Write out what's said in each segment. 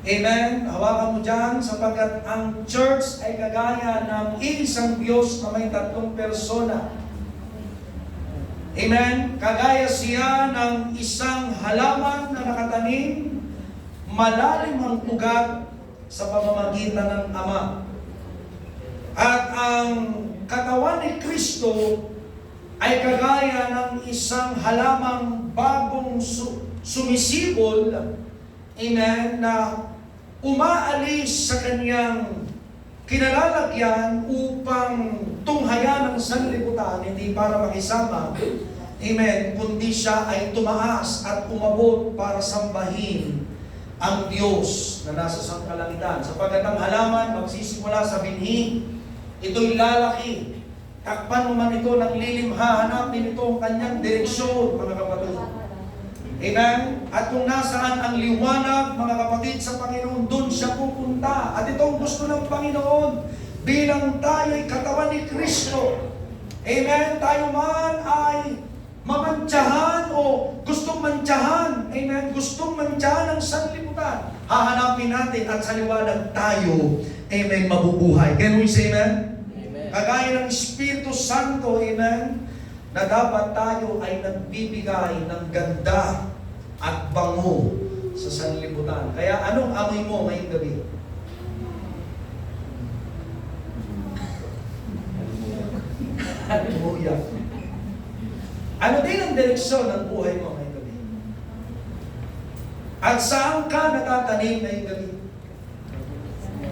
Amen? Hawakan mo dyan sapagkat ang church ay kagaya ng isang Diyos na may tatlong persona. Amen? Kagaya siya ng isang halaman na nakatanim, malalim ang ugat sa pamamagitan ng Ama. At ang katawan ni Kristo ay kagaya ng isang halamang bagong sumisibol, amen, na umaalis sa kanyang kinalalagyan upang tunghayan ang sanlibutan, hindi para makisama, amen, kundi siya ay tumaas at umabot para sambahin ang Diyos na nasa sangkalangitan. Sapagkat ang halaman magsisimula sa binhi, ito'y lalaki. Takpan mo man ito ng lilim, hahanapin ito ang kanyang direksyon, mga kapatid. Amen? At kung nasaan ang liwanag, mga kapatid, sa Panginoon, doon siya pupunta. At itong gusto ng Panginoon, bilang tayo'y katawan ni Kristo. Amen? Tayo man ay mamantsahan o gustong mantsahan. Amen? Gustong mantsahan ng sanlibutan. Hahanapin natin at sa liwanag tayo, amen, mabubuhay. Can we say amen? Amen. Kagaya ng Espiritu Santo, amen, na dapat tayo ay nagbibigay ng ganda at bango sa sanlibutan. Kaya anong amoy mo ngayong gabi? Hallelujah. Ano din ang direksyon ng buhay mo ngayong gabi? At saan ka natatanim ngayong gabi?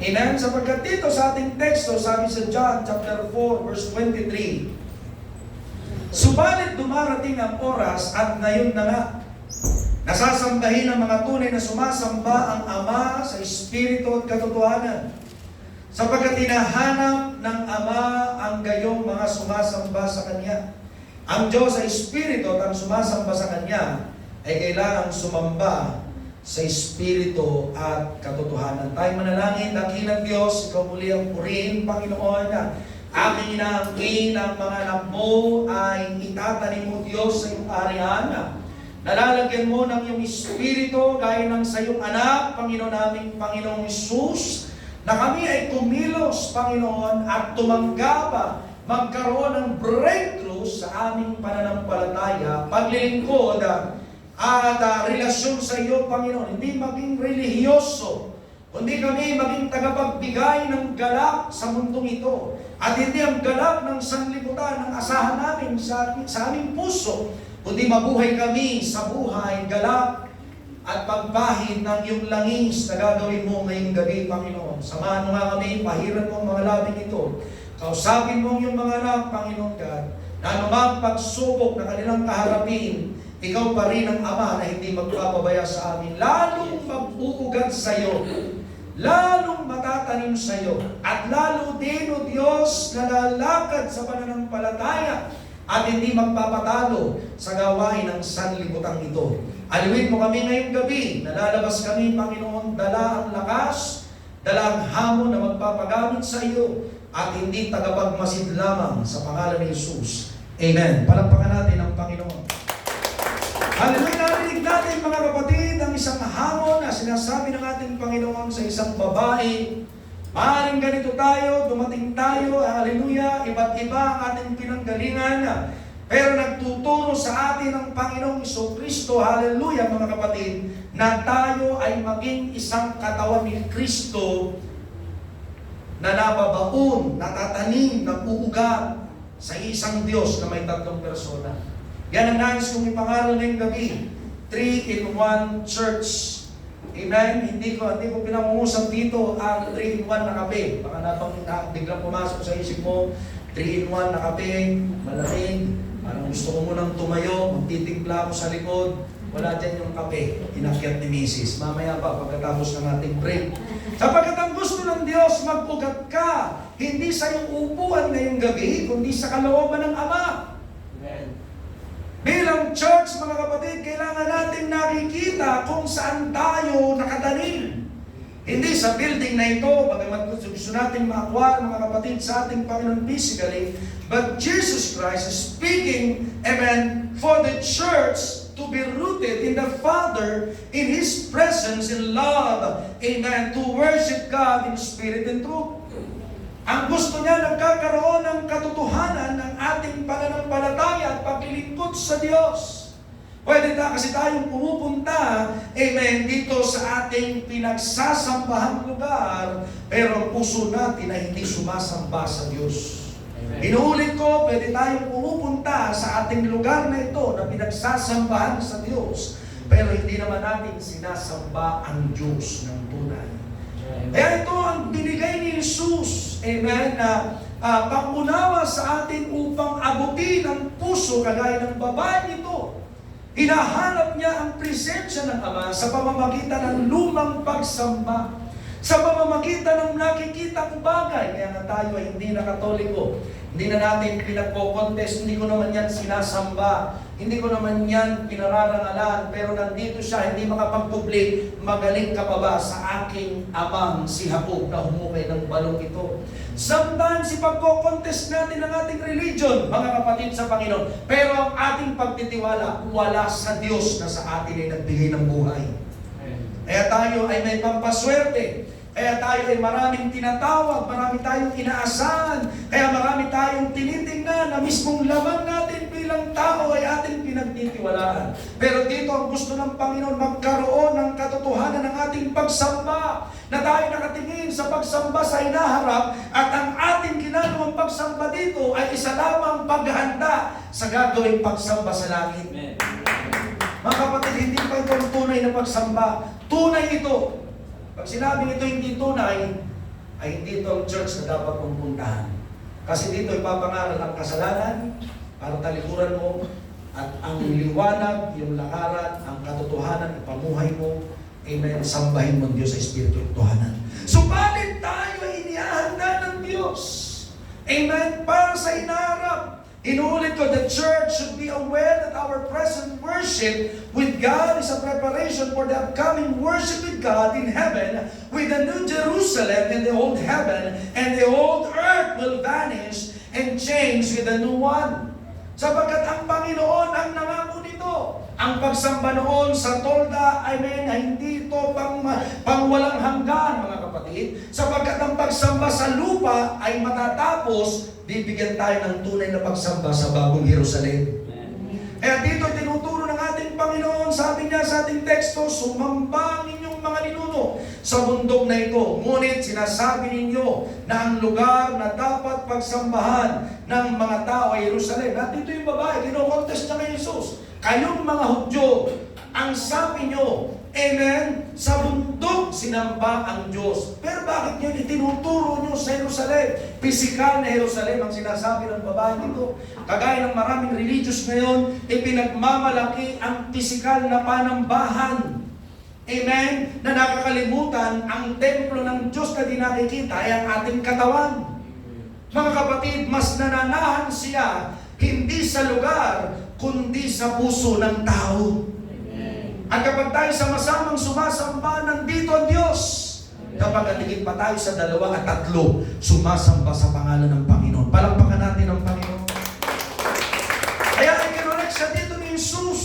Amen? Sapagkat dito sa ating teksto, sabi sa John chapter 4, verse 23, subalit dumarating ang oras at ngayon na nga, nasasambahin ng mga tunay na sumasamba ang Ama sa Espiritu at katotohanan. Sapagkat hinahanap ng Ama ang gayong mga sumasamba sa Kanya. Ang Diyos sa Espiritu at ang sumasamba sa Kanya ay kailangang sumamba sa Espiritu at katotohanan. Tayo manalangin, dakilang Diyos, ikaw muli ang purihin, Panginoon. Aking inaangkin ang mga anak mo ay itatanim mo, Diyos, sa iyong arihan. Nalalagyan mo ng iyong Espiritu gaya ng sa iyong anak, Panginoon naming Panginoong Isus, na kami ay kumilos, Panginoon, at tumanggap, magkaroon ng breakthrough sa aming pananampalataya, paglilingkod at relasyon sa iyo, Panginoon. Hindi maging relihiyoso, kundi kami maging tagapagbigay ng galak sa mundong ito. At hindi ang galak ng sanlibutan ang asahan namin sa aming puso, kundi mabuhay kami sa buhay, galak, at pagbahid ng iyong langis na gagawin mo ngayong gabi, Panginoon. Samahan mo nga kami, pahiran mo ang mga labing ito. Kausapin mo ang iyong mga anak, Panginoon God, na anumang pagsubok na kanilang kaharapin, ikaw pa rin ang Ama na hindi magpapabaya sa amin. Lalong mag-uugat sa iyo, lalong matatanim sa iyo, at lalo din, O Diyos, na lalakad sa pananampalataya at hindi magpapatalo sa gawain ng sanlibutan ito. Aliwin mo kami ngayong gabi, nalalabas kami, Panginoon, dala ang lakas, dala ang hamon na magpapagamit sa iyo, at hindi tagapagmasid lamang sa pangalan ni Jesus. Amen. Palakpakan natin ang Panginoon. Hallelujah! Narinig natin, mga kapatid, ang isang hamon na sinasabi ng ating Panginoon sa isang babae. Maaaring ganito tayo, dumating tayo, hallelujah, iba't iba ang ating pinanggalingan. Pero nagtuturo sa atin ang Panginoong Kristo, hallelujah, mga kapatid, na tayo ay maging isang katawan ni Kristo na nababaon, natatanim, nabuugat sa isang Diyos na may tatlong persona. Yan ang nais kong ipangaral ngayong gabi. 3-in-1 Church. Amen? Hindi ko pinangungusap dito ang 3-in-1 na kape. Baka biglang pumasok sa isip mo, 3-in-1 na kape, malamig, parang gusto ko munang tumayo, magtitimpla ako sa likod, wala dyan yung kape, inakyat ni Mrs. Mamaya pa, pagkatapos ng ating break. Sapagkat ang gusto ng Diyos, mag-ugat ka, hindi sa iyong upuan ngayong gabi, kundi sa kalooban ng Ama. Amen. Bilang church, mga kapatid, kailangan natin nakikita kung saan tayo nakatanim. Hindi sa building na ito, bagamat gusto natin maakwal, mga kapatid, sa ating Panginoon physically, but Jesus Christ is speaking, amen, for the church to be rooted in the Father, in His presence, in love, amen, to worship God in spirit and truth. Ang gusto niya, nagkakaroon ng katotohanan ng ating pananampalataya at paglilingkod sa Diyos. Pwede kasi tayong pumupunta, amen, dito sa ating pinagsasambahang lugar, pero puso natin ay hindi sumasamba sa Diyos. Inuulit ko, pwede tayong pumupunta sa ating lugar na ito na pinagsasambahan sa Diyos, pero hindi naman natin sinasamba ang Diyos ng tunay. Kaya ito ang binigay ni Jesus, amen, na pangunawa sa atin upang abutin ang puso kagaya ng babae nito. Hinahanap niya ang presensya ng Ama sa pamamagitan ng lumang pagsamba, sa pamamagitan ng nakikitang bagay. Kaya nga tayo ay hindi na Katoliko. Hindi na natin pinagpo-contest, hindi ko naman yan sinasamba, hindi ko naman yan pinararangalan, pero nandito siya, hindi makapagpublik, magaling ka pa ba sa aking amang si Jacob na humukay ng balong ito. Sometimes ipagko-contest natin ang ating religion, mga kapatid sa Panginoon, pero ang ating pagtitiwala, wala sa Diyos na sa atin ay nagbigay ng buhay. Kaya tayo ay may pampaswerte. Kaya tayo ay maraming tinatawag, marami tayong inaasahan, kaya marami tayong tinitingnan na mismong laman natin bilang tao ay ating pinagtitiwalaan. Pero dito ang gusto ng Panginoon, magkaroon ng katotohanan ng ating pagsamba, na tayo nakatingin sa pagsamba sa hinaharap, at ang ating ginagawang pagsamba dito ay isa lamang paghahanda sa gagawing pagsamba sa langit. Mga kapatid, hindi pa ito ang tunay na pagsamba. Tunay ito. Pag sinabing ito hindi tunay, ay hindi ito ang church na dapat mong puntahan. Kasi dito ipapangaral ang kasalanan para talikuran mo, at ang liwanag, yung lakaran, ang katotohanan, ang pamuhay mo, amen, sambahin mo ang Diyos sa Espiritu at Tuhanan. Subalit tayo ay inihahanda ng Diyos, amen, para sa hinaharap. Inuulit ko, the church should be aware that our present worship with God is a preparation for the upcoming worship with God in heaven, with the new Jerusalem and the old heaven, and the old earth will vanish and change with the new one. Sapagkat ang Panginoon ang nangako nito. Ang pagsamba noon sa tolda, amen, ay hindi ito pang walang hanggan, mga kapatid. Sapagkat ang pagsamba sa lupa ay matatapos, bibigyan tayo ng tunay na pagsamba sa bagong Jerusalem. Kaya dito tinuturo ng ating Panginoon, sabi niya sa ating teksto, sumamba ang inyong mga ninuno sa bundok na ito. Ngunit sinasabi ninyo na ang lugar na dapat pagsambahan ng mga tao ay Jerusalem. At dito yung babae, kinokontest niya kay Jesus. Kayong mga Hudyo, ang sabi nyo, amen, sa bundok sinamba ang Diyos. Pero bakit nyo itinuturo nyo sa Jerusalem? Pisikal na Jerusalem ang sinasabi ng babae nito. Kagaya ng maraming religious ngayon, ipinagmamalaki ang pisikal na panambahan. Amen? Na nakakalimutan ang templo ng Diyos na di nakikita ay ang ating katawan. Mga kapatid, mas nananahan siya hindi sa lugar, kundi sa puso ng tao. At kapag tayo sama-samang sumasamba, nandito ang Diyos. Kapag aligid pa tayo sa 2 at 3, sumasamba sa pangalan ng Panginoon. Palakpakan natin ang Panginoon. Kaya ikinurek siya dito ni Jesus.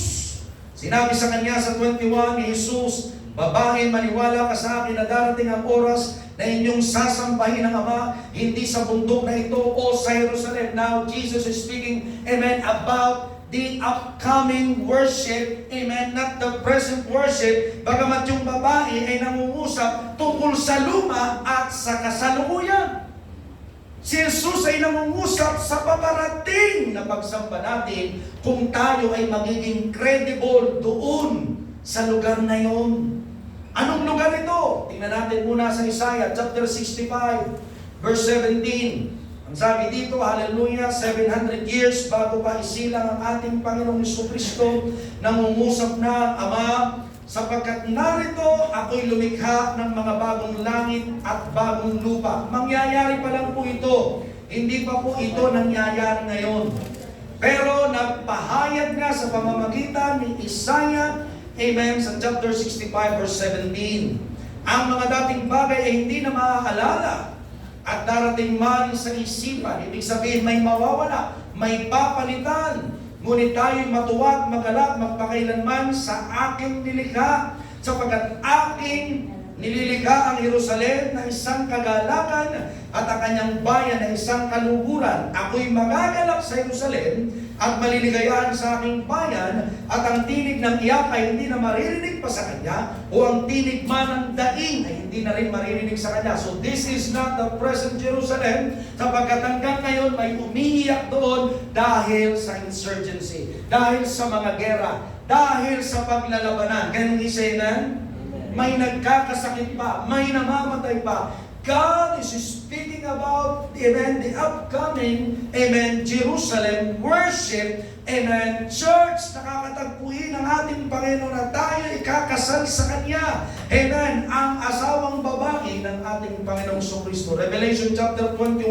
Sinabi sa kanya sa 21 ni Jesus, babae, maniwala ka sa akin na darating ang oras na inyong sasambahin ang Ama, hindi sa bundok na ito o sa Jerusalem. Now, Jesus is speaking, amen, about the upcoming worship, amen, not the present worship, bagamat yung babae ay nangungusap tungkol sa luma at sa kasalukuyan. Si Jesus ay nangungusap sa paparating na pagsamba natin kung tayo ay magiging credible doon sa lugar na yon. Anong lugar ito? Tingnan natin muna sa Isaiah chapter 65, verse 17. Ang sabi dito, hallelujah, 700 years bago pa isilang ang ating Panginoong Jesucristo, nangungusap na ang Ama, sapagkat narito ako'y lumikha ng mga bagong langit at bagong lupa. Mangyayari pa lang po ito. Hindi pa po ito nangyayari ngayon. Pero nagpahayag nga sa pamamagitan ni Isaiah, amen, sa chapter 65 verse 17. Ang mga dating bagay ay hindi na maaalala at darating man sa isipan. Ibig sabihin may mawawala, may papalitan. Ngunit tayo'y matuwag, magalak, magpakailanman sa aking nilikha, sapagkat aking nililikha ang Jerusalem na isang kagalakan at ang kanyang bayan na isang kaluguran. Ako'y magagalak sa Jerusalem at maliligayahan sa aking bayan, at ang tinig ng iyak ay hindi na maririnig pa sa kanya, o ang tinig man ng daing ay hindi na rin maririnig sa kanya. So this is not the present Jerusalem, sapagkat hanggang ngayon may umiiyak doon dahil sa insurgency, dahil sa mga gera, dahil sa paglalabanan. Ganun isa na, may nagkakasakit pa, may namamatay pa. God is speaking about, amen, the upcoming, amen, Jerusalem worship, amen, church. Nakakatagpuin ng ating Panginoon na tayo ikakasal sa Kanya, amen, ang asawang babae ng ating Panginoong Kristo. Revelation chapter 21,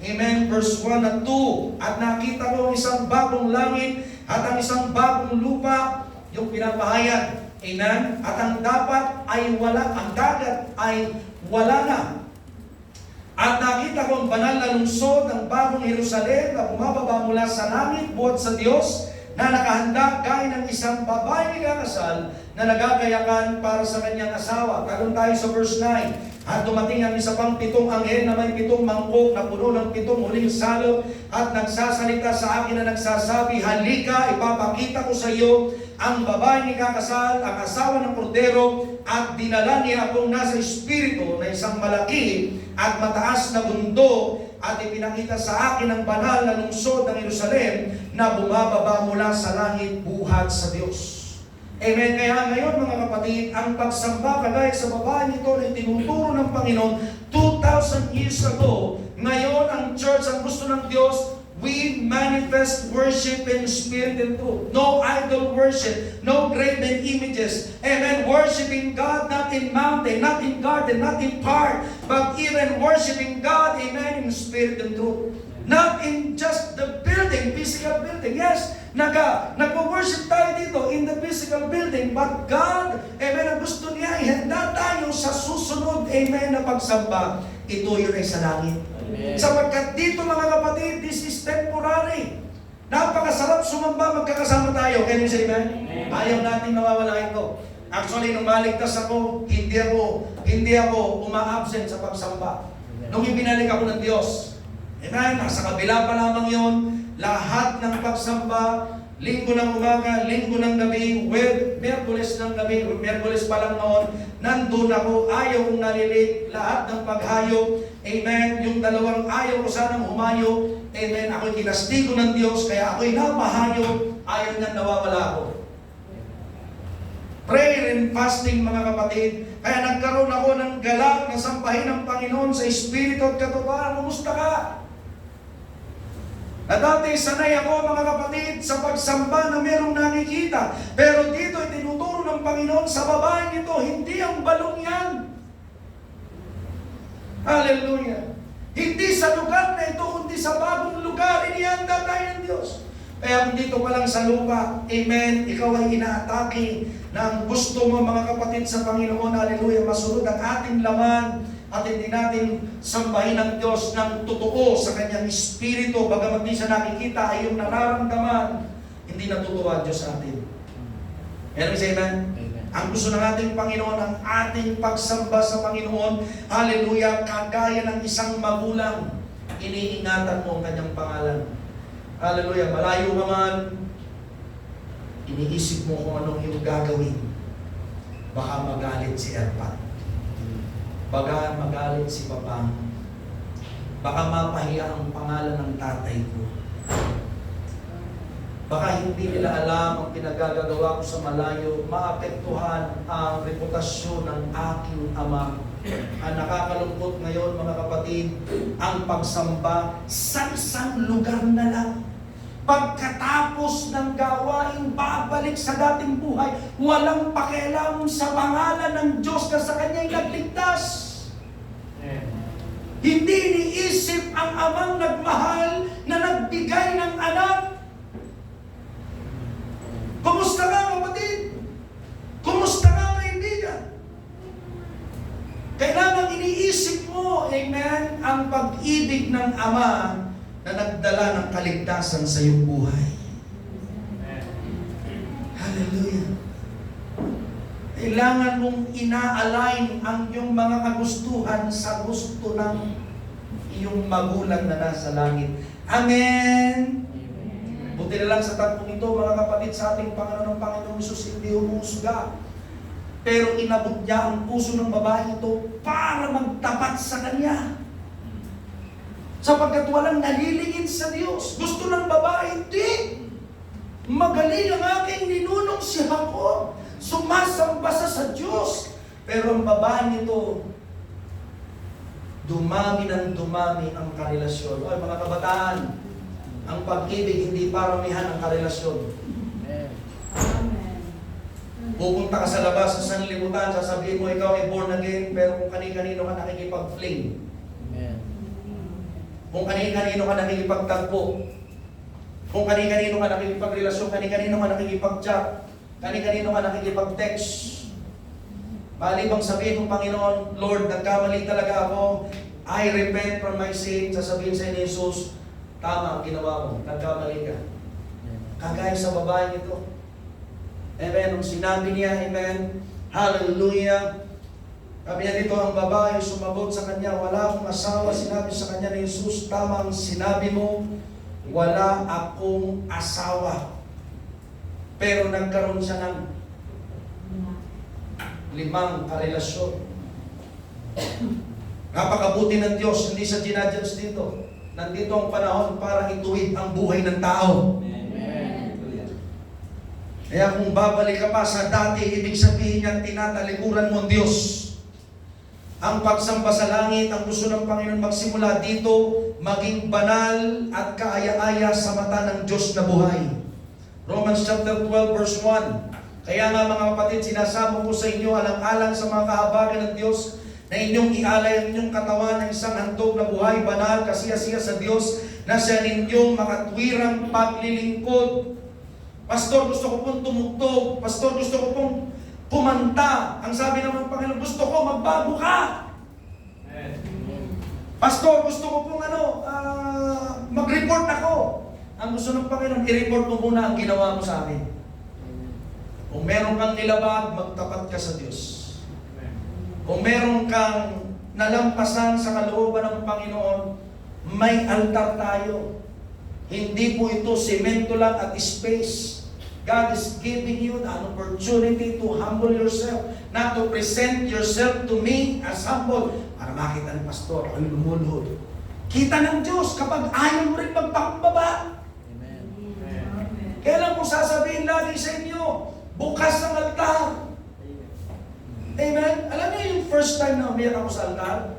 amen, verse 1 at 2. At nakita ko isang bagong langit at ang isang bagong lupa, yung pinapahayag, amen, at ang dapat ay wala, ang dagat ay wala na. At nakita ko ang banal na lungsod ng bagong Jerusalem na bumababa mula sa langit buhat sa Diyos, na nakahanda gaya ng isang babae ikakasal na nagagayakan para sa kanyang asawa. Talon tayo sa verse 9. At dumating ang isa pang 7 anghel na may 7 mangkok na puno ng 7 huling salot, at nagsasalita sa akin na nagsasabi, halika, ipapakita ko sa iyo ang babaeng ikakasal, ang asawa ng kordero. At dinala niya akong nasa espiritu na isang malaki at mataas na bundok, at ipinakita sa akin ang banal na lungsod ng Jerusalem na bumababa mula sa langit buhat sa Diyos. Amen. Kaya ngayon mga kapatid, ang pagsamba kagaya sa babae nito na tinuturo ng Panginoon 2,000 years ago, ngayon ang church, ang gusto ng Diyos, we manifest worship in spirit and truth. No idol worship, no graven images. Amen. Worshiping God not in mountain, not in garden, not in park, but even worshiping God, amen, in spirit and truth. Not in just the building, physical building. Yes, nag-worship tayo dito in the physical building, but God, amen, ang gusto niya, ihanda tayo sa susunod, amen, na pagsamba. Ito yun ay sa langit. Amen. Sapagkat dito mga kapatid, this is temporary. Napakasarap sumamba, magkakasama tayo. Kaya siya, amen? Ayaw natin nawawala ito. Actually, nung maligtas ako, hindi ako uma-absent sa pagsamba. Nung ibinalik ako ng Diyos, amen, nasa kabila pa lamang yun, lahat ng pagsamba, linggo ng umaga, linggo ng gabi, Miyerkules ng gabi, Miyerkules pa lang noon, nandun ako, ayaw kong nalilig, lahat ng paghayo, amen, yung dalawang ayaw ko sanang humayo, amen, ako'y kinastigo ng Diyos, kaya ako'y napahayo, ayaw niya nawawala ako. Prayer and fasting mga kapatid, kaya nagkaroon ako ng galak na sampahin ng Panginoon sa Espiritu at katotohanan. Kumusta ka? Na dati sanay ako mga kapatid sa pagsamba na merong nakikita. Pero dito ay tinuturo ng Panginoon sa babaeng ito, hindi ang balong yan. Hallelujah. Hindi sa lugar na ito, kundi sa bagong lugar, inihanda tayo ng Diyos. Kaya kung dito pa lang sa lupa, amen, ikaw ay inaatake ng gusto mo mga kapatid sa Panginoon, hallelujah, masunod ang ating laman, at hindi natin sambahin ng Diyos ng totoo sa Kanyang Espiritu, bagamat di siya nakikita ay yung nararamdaman, hindi natutuwa Diyos sa atin. Meron siya, amen? Ang gusto ng ating Panginoon, ang ating pagsamba sa Panginoon, hallelujah, kagaya ng isang magulang, iniingatan mo ang Kanyang pangalan. Hallelujah, malayo ka man, iniisip mo kung anong yung gagawin. Baka magalit si Erpat. Baka magalit si Papa. Baka mapahiya ang pangalan ng tatay ko. Baka hindi nila alam ang pinagagagawa ko sa malayo, maapektuhan ang reputasyon ng aking ama. Ang nakakalungkot ngayon mga kapatid, ang pagsamba sa isang lugar na lang. Pagkatapos ng gawain, babalik sa dating buhay, walang pakialam sa pangalan ng Diyos na sa Kanya'y nagligtas. Hindi iniisip ang amang nagmahal na nagbigay ng anak. Kumusta ka kapatid? Kumusta ka kaibigan? Kailangan iniisip mo, amen, ang pag-ibig ng Ama na nagdala ng kaligtasan sa iyong buhay. Hallelujah. Kailangan mong ina-align ang iyong mga kagustuhan sa gusto ng iyong magulang na nasa langit. Amen! Buti na lang sa tatlong ito, mga kapatid, sa ating Panginoon ng Panginoong Hesus, hindi humusga. Pero inabot niya ang puso ng babae ito para magtapat sa Kanya. Sapagkat walang nalilingid sa Diyos. Gusto ng babae, hindi. Magaling ang aking ninunong si Jacob. Sumasamba sa Diyos. Pero ang babae nito, dumami ng dumami ang karelasyon. Ay, mga kabataan, ang pag-ibig hindi paramihan ang karelasyon. Amen. Pupunta ka sa labas sa sanlibutan, sasabihin mo ikaw ay born again, pero kung kani-kanino ka nakikipag-fling. Amen. Kung kani-kanino ka nakikipagtagpo. Kung kani-kanino ka nakikipagrelasyon, kani-kanino ka nakikipag-chat, kani-kanino ka nakikipag-text. Bali bang sabihin ng Panginoon, Lord, nagkamali talaga ako, I repent from my sin, sasabihin sa ni Jesus, tama ang ginawa mo, nagkamali ka. Kagaya sa babae nito. Amen. Nung sinabi niya, amen, hallelujah. Sabi niya dito, ang babae sumagot sa kanya, wala akong asawa. Sinabi sa kanya ni Jesus, tama ang sinabi mo, wala akong asawa. Pero nagkaroon siya ng 5 karelasyon. Napakabuti ng Diyos, hindi siya ginadjudge dito. Nandito ang panahon para ituwid ang buhay ng tao. Kaya kung babalik ka pa sa dati, ibig sabihin niya, tinatalikuran mo ang Diyos. Ang pagsamba sa langit, ang gusto ng Panginoon magsimula dito, maging banal at kaaya-aya sa mata ng Diyos na buhay. Romans chapter 12 verse 1. Kaya nga mga kapatid, sinasamo ko sa inyo alang-alang sa mga kahabagan ng Diyos na inyong ialay ang inyong katawan ng isang handog na buhay, banal, kasiya-siya sa Diyos na siya ninyong makatwirang paglilingkod. Pastor, gusto ko pong tumugtog. Pastor, gusto ko pong kumanta. Ang sabi naman ng Panginoon, gusto ko magbago ka. Pastor, gusto ko pong mag-report ako. Ang gusto ng Panginoon, i-report mo muna ang ginawa mo sa amin. Kung meron kang nilabag, magtapat ka sa Diyos. Kung meron kang nalampasan sa kalooban ng Panginoon, may altar tayo. Hindi po ito semento lang at space. God is giving you an opportunity to humble yourself, not to present yourself to me as humble. Para makita ng pastor, ang lumulhod. Kita ng Diyos kapag ayaw mo rin magpakumbaba. Amen. Kailan ko sasabihin lagi sa inyo, bukas ng altar. Amen? Alam niyo yung first time na umiyak ako sa altar,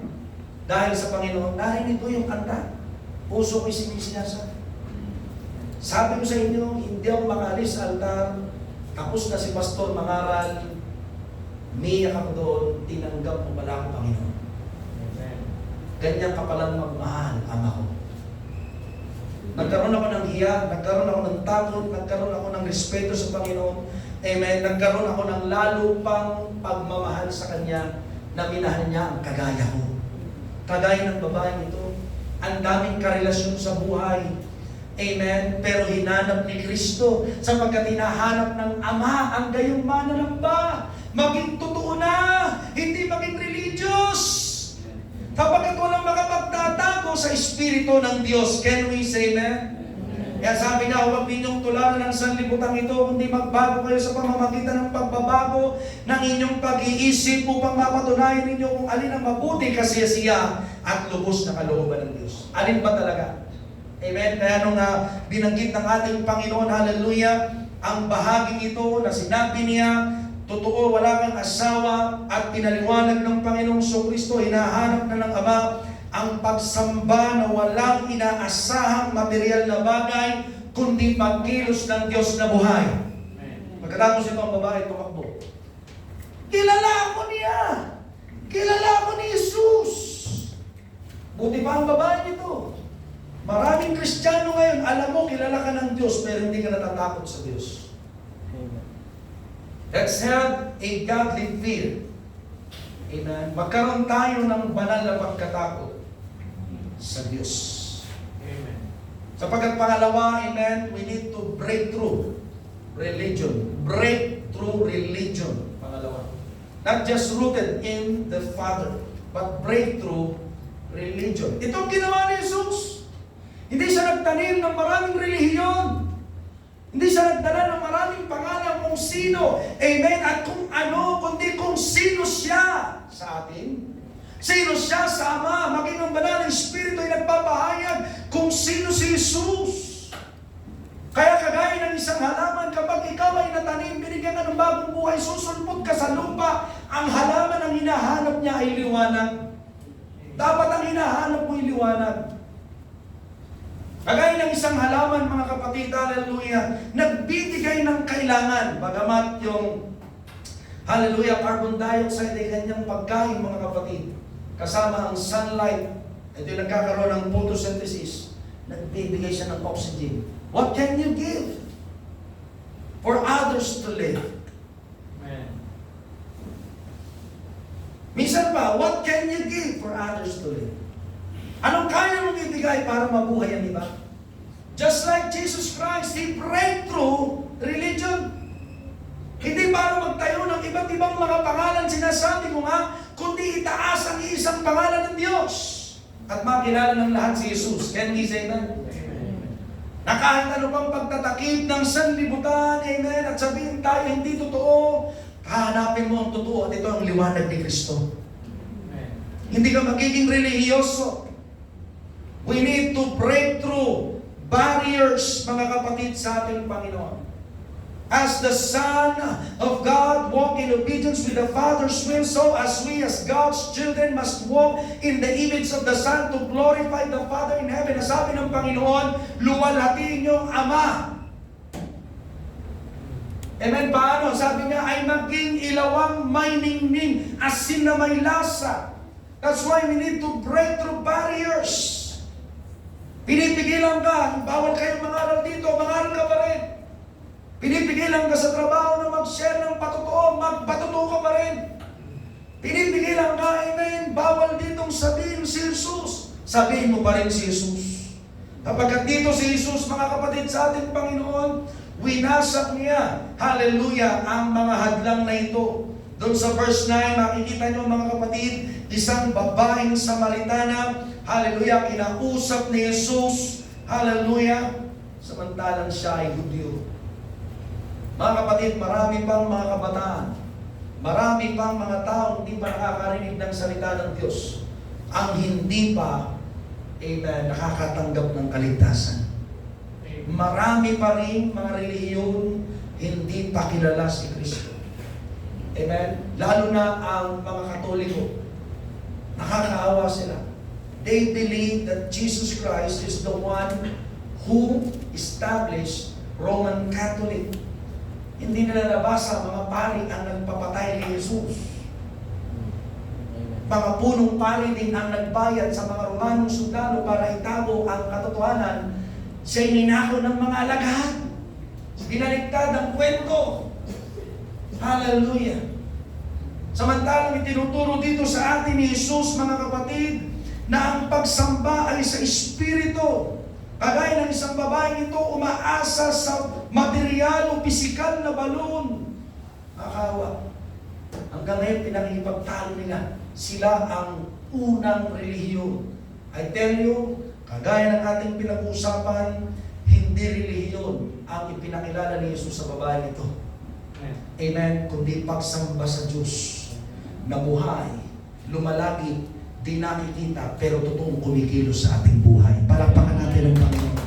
dahil sa Panginoon, narinig ko yung kanta. Puso ko'y sinisinasa. Sabi ko sa inyo, hindi ako makaalis sa altar, tapos na si pastor mangaral, umiyak ako doon, tinanggap mo pala ako, Panginoon. Ganyan ka palang magmahal, Ama ko. Nagkaroon ako ng hiya, nagkaroon ako ng takot, nagkaroon ako ng respeto sa Panginoon. Amen. Nagkaroon ako ng lalo pang pagmamahal sa Kanya na minahal niya ang kagaya ko. Kagaya ng babae ito. Ang daming karelasyon sa buhay. Amen. Pero hinanap ni Kristo sapagkat hinahanap ng Ama ang gayong manalamba. Maging totoo na, hindi maging religious. Sapagkat walang makapagtatago sa Espiritu ng Diyos. Can we say amen? Kaya sabi niya, huwag ninyong tularan ng sanlibutan ito, kundi magbago kayo sa pamamagitan ng pagbabago ng inyong pag-iisip upang mapatunayan ninyo kung alin ang mabuti, kasiyasiya at lubos na kalooban ng Diyos. Alin ba talaga? Amen? Kaya nung binanggit ng ating Panginoon, hallelujah, ang bahaging ito na sinabi niya, totoo, wala kang asawa at pinaliwanag ng Panginoong Kristo, hinahanap na ng Ama ang pagsamba na walang inaasahang material na bagay, kundi pagkilos ng Diyos na buhay. Pagkatapos ito ang babae tumakbo. Kilala ako niya! Kilala ako ni Jesus! Buti pa ang babae nito. Maraming Kristiyano ngayon, alam mo, kilala ka ng Diyos, pero hindi ka natatakot sa Diyos. Let's have a godly fear. Amen. Magkaroon tayo ng banal na pagkatakot sa Diyos. Amen. Sapagkat pangalawa, amen, we need to break through religion. Breakthrough religion. Pangalawa. Not just rooted in the Father, but breakthrough religion. Ito ang ginawa ni Jesus. Hindi siya nagtanim ng maraming relihiyon. Hindi siya nagdala ng maraming pangalan kung sino. Amen. At kung ano, kundi kung sino siya sa atin. Sino siya sa Ama. Maging ang banal ng Espiritu ay nagpapahayag kung sino si Jesus. Kaya kagaya ng isang halaman, kapag ikaw ay natanim, binigyan ka ng bagong buhay, susulpot ka sa lupa, ang halaman ang hinahanap niya ay liwanag. Dapat ang hinahanap mo ay liwanag. Kagaya ng isang halaman, mga kapatid, hallelujah, nagbibigay ng kailangan. Bagamat yung, hallelujah, carbon dioxide ay kanyang pagkain, mga kapatid. Kasama ang sunlight, ito yung nagkakaroon ng photosynthesis, nagbibigay siya ng oxygen. What can you give for others to live? Amen. Minsan pa, what can you give for others to live? Anong kaya mong ibigay para mabuhay ang iba? Just like Jesus Christ, He break through religion. Hindi para magtayo ng iba't ibang mga pangalan, sinasabi ko nga, kundi itaas ang isang pangalan ng Diyos. At makilala ng lahat si Jesus. Can we say that? Na kahit ano pang pagtatakip ng sanlibutan, amen, at sabihin tayo hindi totoo, hahanapin mo ang totoo at ito ang liwanag ni Kristo. Hindi ka magiging relihiyoso. We need to break through barriers, mga kapatid, sa ating Panginoon. As the Son of God walk in obedience with the Father's will, so as we as God's children must walk in the image of the Son to glorify the Father in heaven. Sabi ng Panginoon, luwalhatiin niyo ang Ama. Amen. Paano? Sabi niya, ay maging ilawang may ningning, asin na may lasa. That's why we need to break through barriers. Pinipigilan ka, bawal kayong mangaral dito, mangaral ka pa rin. Pinipigilan ka sa trabaho na mag-share ng patotoo, magpatotoo ka pa rin. Pinipigilan ka, amen, bawal ditong sabihin si Jesus. Sabihin mo pa rin si Jesus. Kapag dito si Jesus, mga kapatid, sa ating Panginoon, winasak niya, hallelujah, ang mga hadlang na ito. Doon sa verse 9, makikita nyo mga kapatid, isang babaeng Samaritana, hallelujah, kinausap ni Jesus, hallelujah, samantalang siya ay Hudyo. Mga kapatid, marami pang mga kabataan, marami pang mga taong hindi pa nakakarinig ng salita ng Diyos, ang hindi pa nakakatanggap ng kaligtasan. Marami pa rin mga relihiyon hindi pa kilala si Kristo. Amen? Lalo na ang mga Katoliko. Nakakaawa sila. They believe that Jesus Christ is the one who established Roman Catholic. Hindi nila nabasa mga pari ang nagpapatay kay Jesus. Mga punong pari din ang nagbayad sa mga Romanong sundalo para itago ang katotohanan. Siya'y ninakaw ng mga alagad. Binaliktad ang kwento. Hallelujah. Samantalang itinuturo dito sa atin ni Jesus, mga kapatid, na ang pagsamba ay sa Espiritu. Kagaya ng isang babaeng ito, umaasa sa material o pisikal na balon. Akawa. Hanggang ngayon, pinakikipagtalo nila. Sila ang unang relihiyon. I tell you, kagaya ng ating pinag-uusapan, hindi relihiyon ang ipinakilala ni Jesus sa babaeng ito. Amen. Kundi pagsamba sa Diyos na buhay, lumalagi, di nakikita, pero totoong kumikilos sa ating buhay. Palakpakan natin ang Panginoon.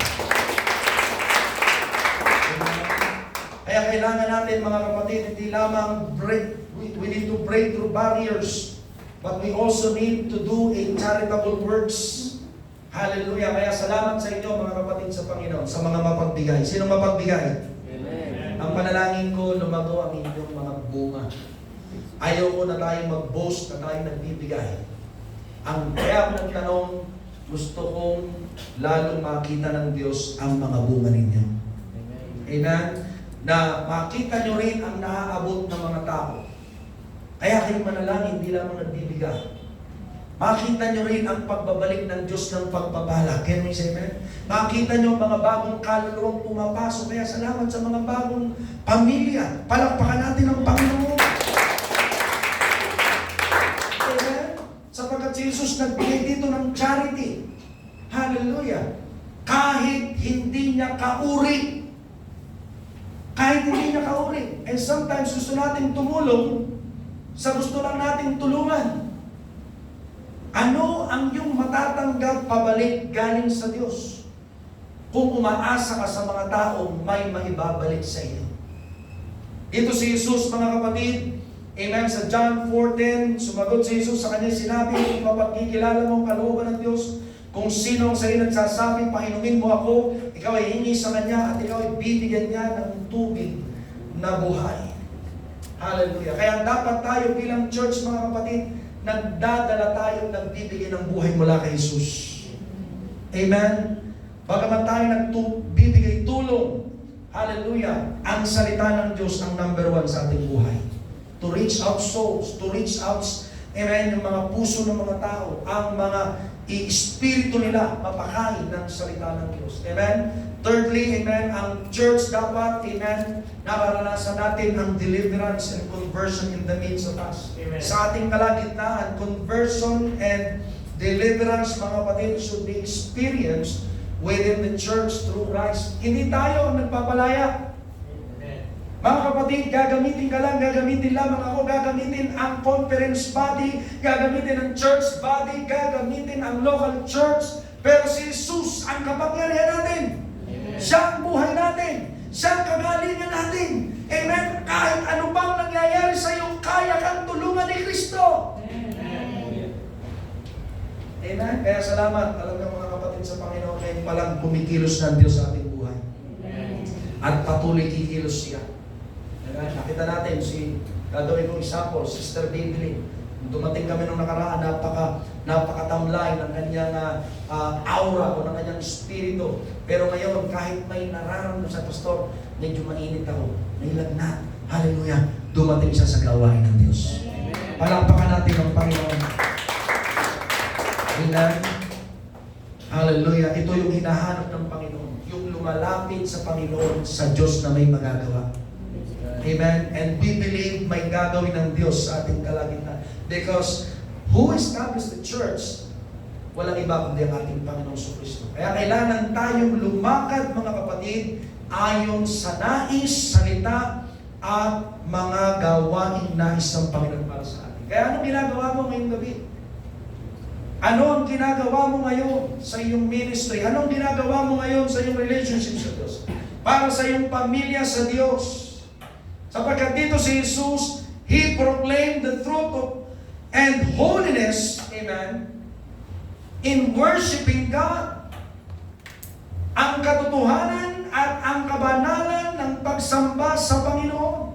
Kaya kailangan natin, mga kapatid, hindi lamang we need to break through barriers, but we also need to do a charitable works. Hallelujah. Kaya salamat sa inyo, mga kapatid, sa Panginoon, sa mga mapagbigay. Sino mapagbigay? Amen. Ang panalangin ko, lumago ang inyong mga bunga. Ayaw ko na tayong mag-boast na tayong nagbibigay. Ang kaya ko nagtanong, gusto kong lalong makita ng Diyos ang mga bunga ninyo. Amen? Na makita nyo rin ang naaabot ng mga tao. Kaya kayo manalangin, hindi lamang nagbibigay. Makita nyo rin ang pagbabalik ng Diyos ng pagpapala. Can we say amen? Makita nyo ang mga bagong kaluluwang pumapasok. Kaya salamat sa mga bagong pamilya. Palakpakan natin ang Panginoon. Amen? Sapagkat si Jesus nagbigay dito ng charity. Hallelujah. Kahit hindi niya kauri. Kahit hindi niya kauri. And sometimes gusto natin tumulong sa gusto lang nating tulungan. Ano ang iyong matatanggap pabalik galing sa Diyos kung umaasa ka sa mga taong may maibabalik sa iyo? Ito si Jesus, mga kapatid, amen, sa John 4:10, sumagot si Jesus sa kanya, sinabi, kung mapagkikilala mo ang kalooban ng Diyos, kung sino ang sa'yo nagsasabi, painumin mo ako, ikaw ay hingi sa kanya at ikaw ay bibigyan niya ng tubig na buhay. Hallelujah. Kaya dapat tayo bilang church, mga kapatid, nagdadala tayo, nagbibigay ng buhay mula kay Jesus. Amen? Bagaman tayo nagbibigay tulong, hallelujah, ang salita ng Diyos ang number one sa ating buhay. To reach out souls, to reach out, amen, yung mga puso ng mga tao, ang mga espiritu nila mapakain ng salita ng Diyos. Amen? Thirdly, amen, ang church dapat, amen, nakaranasan natin ang deliverance and conversion in the midst of us. Amen. Sa ating kalagitnaan, conversion and deliverance, mga kapatid, should be experienced within the church through Christ. Hindi tayo ang nagpapalaya. Amen. Mga kapatid, gagamitin ka lang, gagamitin lamang ako, gagamitin ang conference body, gagamitin ang church body, gagamitin ang local church, pero si Jesus ang kapangyarihan natin. Siya ang buhay natin. Siya ang kagalingan natin. Amen? Kahit ano bang nangyayari sa iyo, kaya kang tulungan ni Kristo. Amen? Amen? Kaya salamat talaga mga kapatid sa Panginoon, ngayon palang kumikilos ng Diyos sa ating buhay. Amen. At patuloy kikilos siya. Amen? Nakita natin si, gagawin kong example, Sister Bibli. Dumating kami nung nakaraan, napakatamlay ng kanyang aura o ng kanyang espiritu. Pero ngayon, kahit may nararamdaman sa pastor, medyo mainit ako, may lagnat. Hallelujah! Dumating siya sa gawain ng Diyos. Palakpakan natin ang Panginoon. Amen? Hallelujah! Ito yung hinahanap ng Panginoon. Yung lumalapit sa Panginoon, sa Diyos na may magagawa. Amen? And we believe may gagawin ng Diyos sa ating kalagitnaan. Because who established the church? Walang iba kundi ang ating Panginoong Kristo. Kaya kailangan tayong lumakad, mga kapatid, ayon sa nais, salita, at mga gawaing nais ng Panginoon para sa atin. Kaya anong ginagawa mo ngayong gabi? Ano ang ginagawa mo ngayon sa iyong ministry? Anong ginagawa mo ngayon sa iyong relationship sa Diyos? Para sa iyong pamilya sa Diyos. Sapagkat dito si Jesus, He proclaimed the truth of and holiness, amen, in worshiping God. Ang katotohanan at ang kabanalan ng pagsamba sa Panginoon.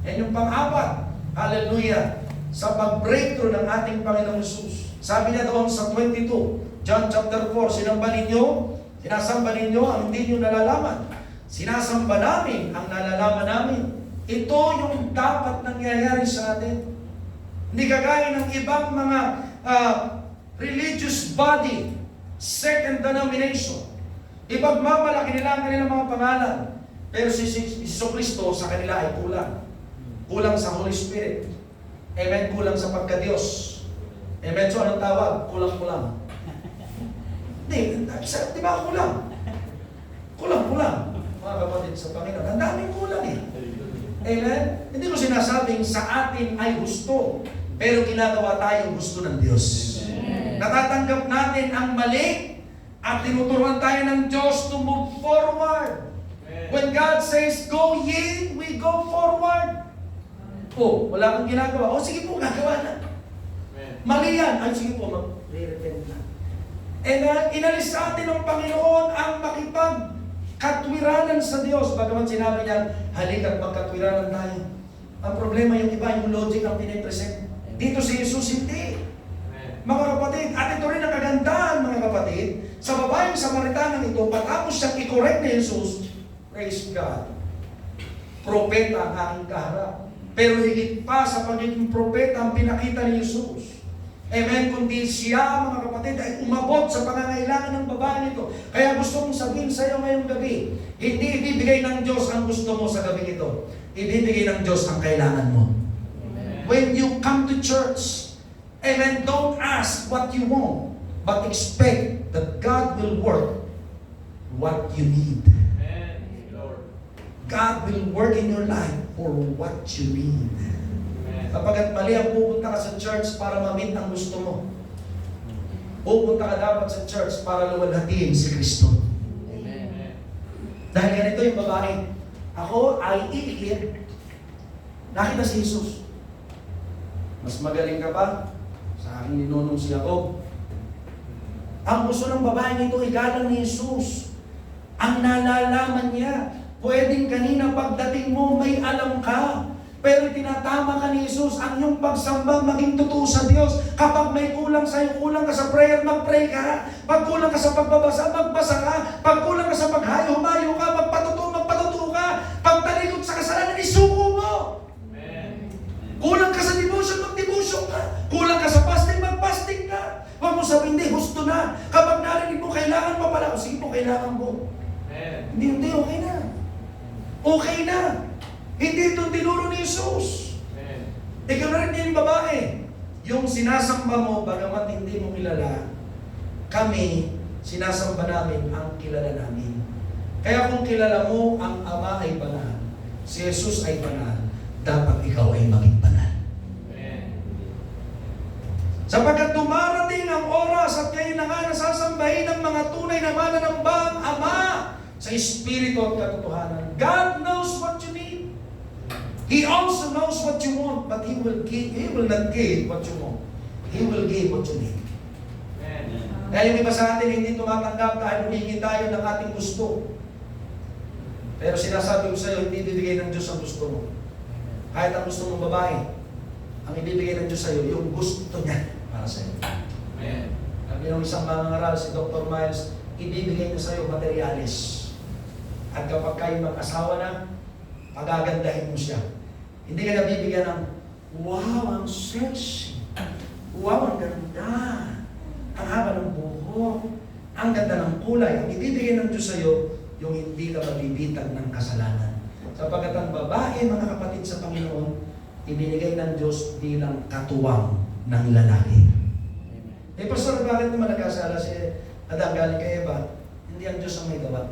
Yan yung pang-apat, hallelujah, sa pag-breakthrough ng ating Panginoong Jesus. Sabi niya doon sa 22, John chapter 4, sinasamba ninyo ang hindi nyo nalalaman. Sinasamba namin ang nalalaman namin. Ito yung dapat nangyayari sa atin. Hindi kagaya ng ibang mga religious body, second denomination. Ipagmamalaki nila ang kanilang mga pangalan. Pero si Kristo sa kanila ay kulang. Kulang sa Holy Spirit. Amen? Kulang sa pagka-Diyos. Amen? So anong tawag? Kulang-kulang. Hindi, di ba kulang? Kulang-kulang. Mga kapatid sa Panginoon, ang daming kulang eh. Amen? Hindi ko sinasabing sa atin ay gusto, pero ginagawa tayo gusto ng Diyos. Amen. Natatanggap natin ang mali at tinuturuan tayo ng Diyos to move forward. Amen. When God says, go ye, we go forward. Oh, wala kang ginagawa. Oh, sige po, gagawa na. Amen. Mali yan. Ay, sige po, mag-repent na. And inalis sa atin ng Panginoon ang makipagkatwiranan sa Diyos. Bagaman sinabi niya, halika't magkatwiranan tayo. Ang problema yung iba, yung logic ang pinipresent. Dito si Jesus hindi. Mga kapatid, at ito rin ang kagandahan, mga kapatid, sa babaeng Samaritanang ito, patapos siyang i-correct ni Jesus, praise God, propeta ang aking kaharap. Pero higit pa sa pagiging propeta ang pinakita ni Jesus. Amen. Kundi siya, mga kapatid, ay umabot sa pangangailangan ng babae nito. Kaya gusto kong sabihin sa iyo ngayong gabi, hindi ibibigay ng Diyos ang gusto mo sa gabi ito. Ibibigay ng Diyos ang kailangan mo. Amen. When you come to church, amen, don't ask what you want, but expect that God will work what you need. Amen. Lord. God will work in your life for what you need. Kapag mali ang pupunta ka sa church para ma-meet ang gusto mo. Pupunta ka dapat sa church para luwalhatiin si Kristo. Amen. Dahil ganito yung babae. Ako ay iikip. Nakita si Jesus. Mas magaling ka ba? Sa aking ninunong si Jacob. Ang gusto ng babae nito, igalang ni Jesus. Ang nalalaman niya, pwedeng kanina pagdating mo, may alam ka. Pero tinatama ka ni Jesus, ang iyong pagsamba maging totoo sa Diyos. Kapag may kulang sa'yo, kulang ka sa prayer, mag-pray ka. Pag kulang ka sa pagbabasa, magbasa ka. Pag kulang ka sa paghayo, humayo ka. Magpatuto ka. Pag talikod sa kasalanan, isuko mo. Amen. Kulang ka sa devotion, mag-devotion ka. Kulang ka sa fasting, mag-fasting ka. Huwag mo sabihin, hindi, gusto na. Kapag narinig mo, kailangan pa pala. O sige po, kailangan mo. Amen. Hindi, okay na. Okay na. Hindi itong tinuro ni Jesus. Amen. Ikaw na rin yung babae. Yung sinasamba mo, bagamat hindi mo kilala, kami, sinasamba namin ang kilala namin. Kaya kung kilala mo, ang Ama ay banal, si Jesus ay banal, dapat ikaw ay maging banal. Amen. Sapagkat dumarating ang oras at kayo na nga nasasambahin ng mga tunay na mananamba ang Ama sa Espiritu at katotohanan. God knows what you need. He also knows what you want, but He will not give what you want. He will give what you need. Amen. Kaya yung iba sa atin hindi tumatanggap dahil humingi tayo ng ating gusto. Pero sinasabi ko sa iyo, hindi bibigay ng Diyos ang gusto mo. Kahit ang gusto mong babae, ang ibibigay ng Diyos sa iyo, yung gusto niya para sa iyo. Amen. Sabi ng isang mangangaral, si Dr. Miles, ibibigay niya sa iyo materialis. At kapag kayo mag-asawa na, pagagandahin mo siya. Hindi ka nabibigyan ng, wow, ang sexy. Wow, ang ganda. Ang haba ng buhok. Ang ganda ng kulay. Ang ibibigay ng Diyos sa iyo, yung hindi ka mabibitag ng kasalanan. Sapagkat ang babae, mga kapatid sa Panginoon, ibinigay ng Diyos bilang katuwang ng lalaki. Eh, Pastor, bakit naman nagkasala si Adam galing kay Eva? Hindi ang Diyos ang may gawa.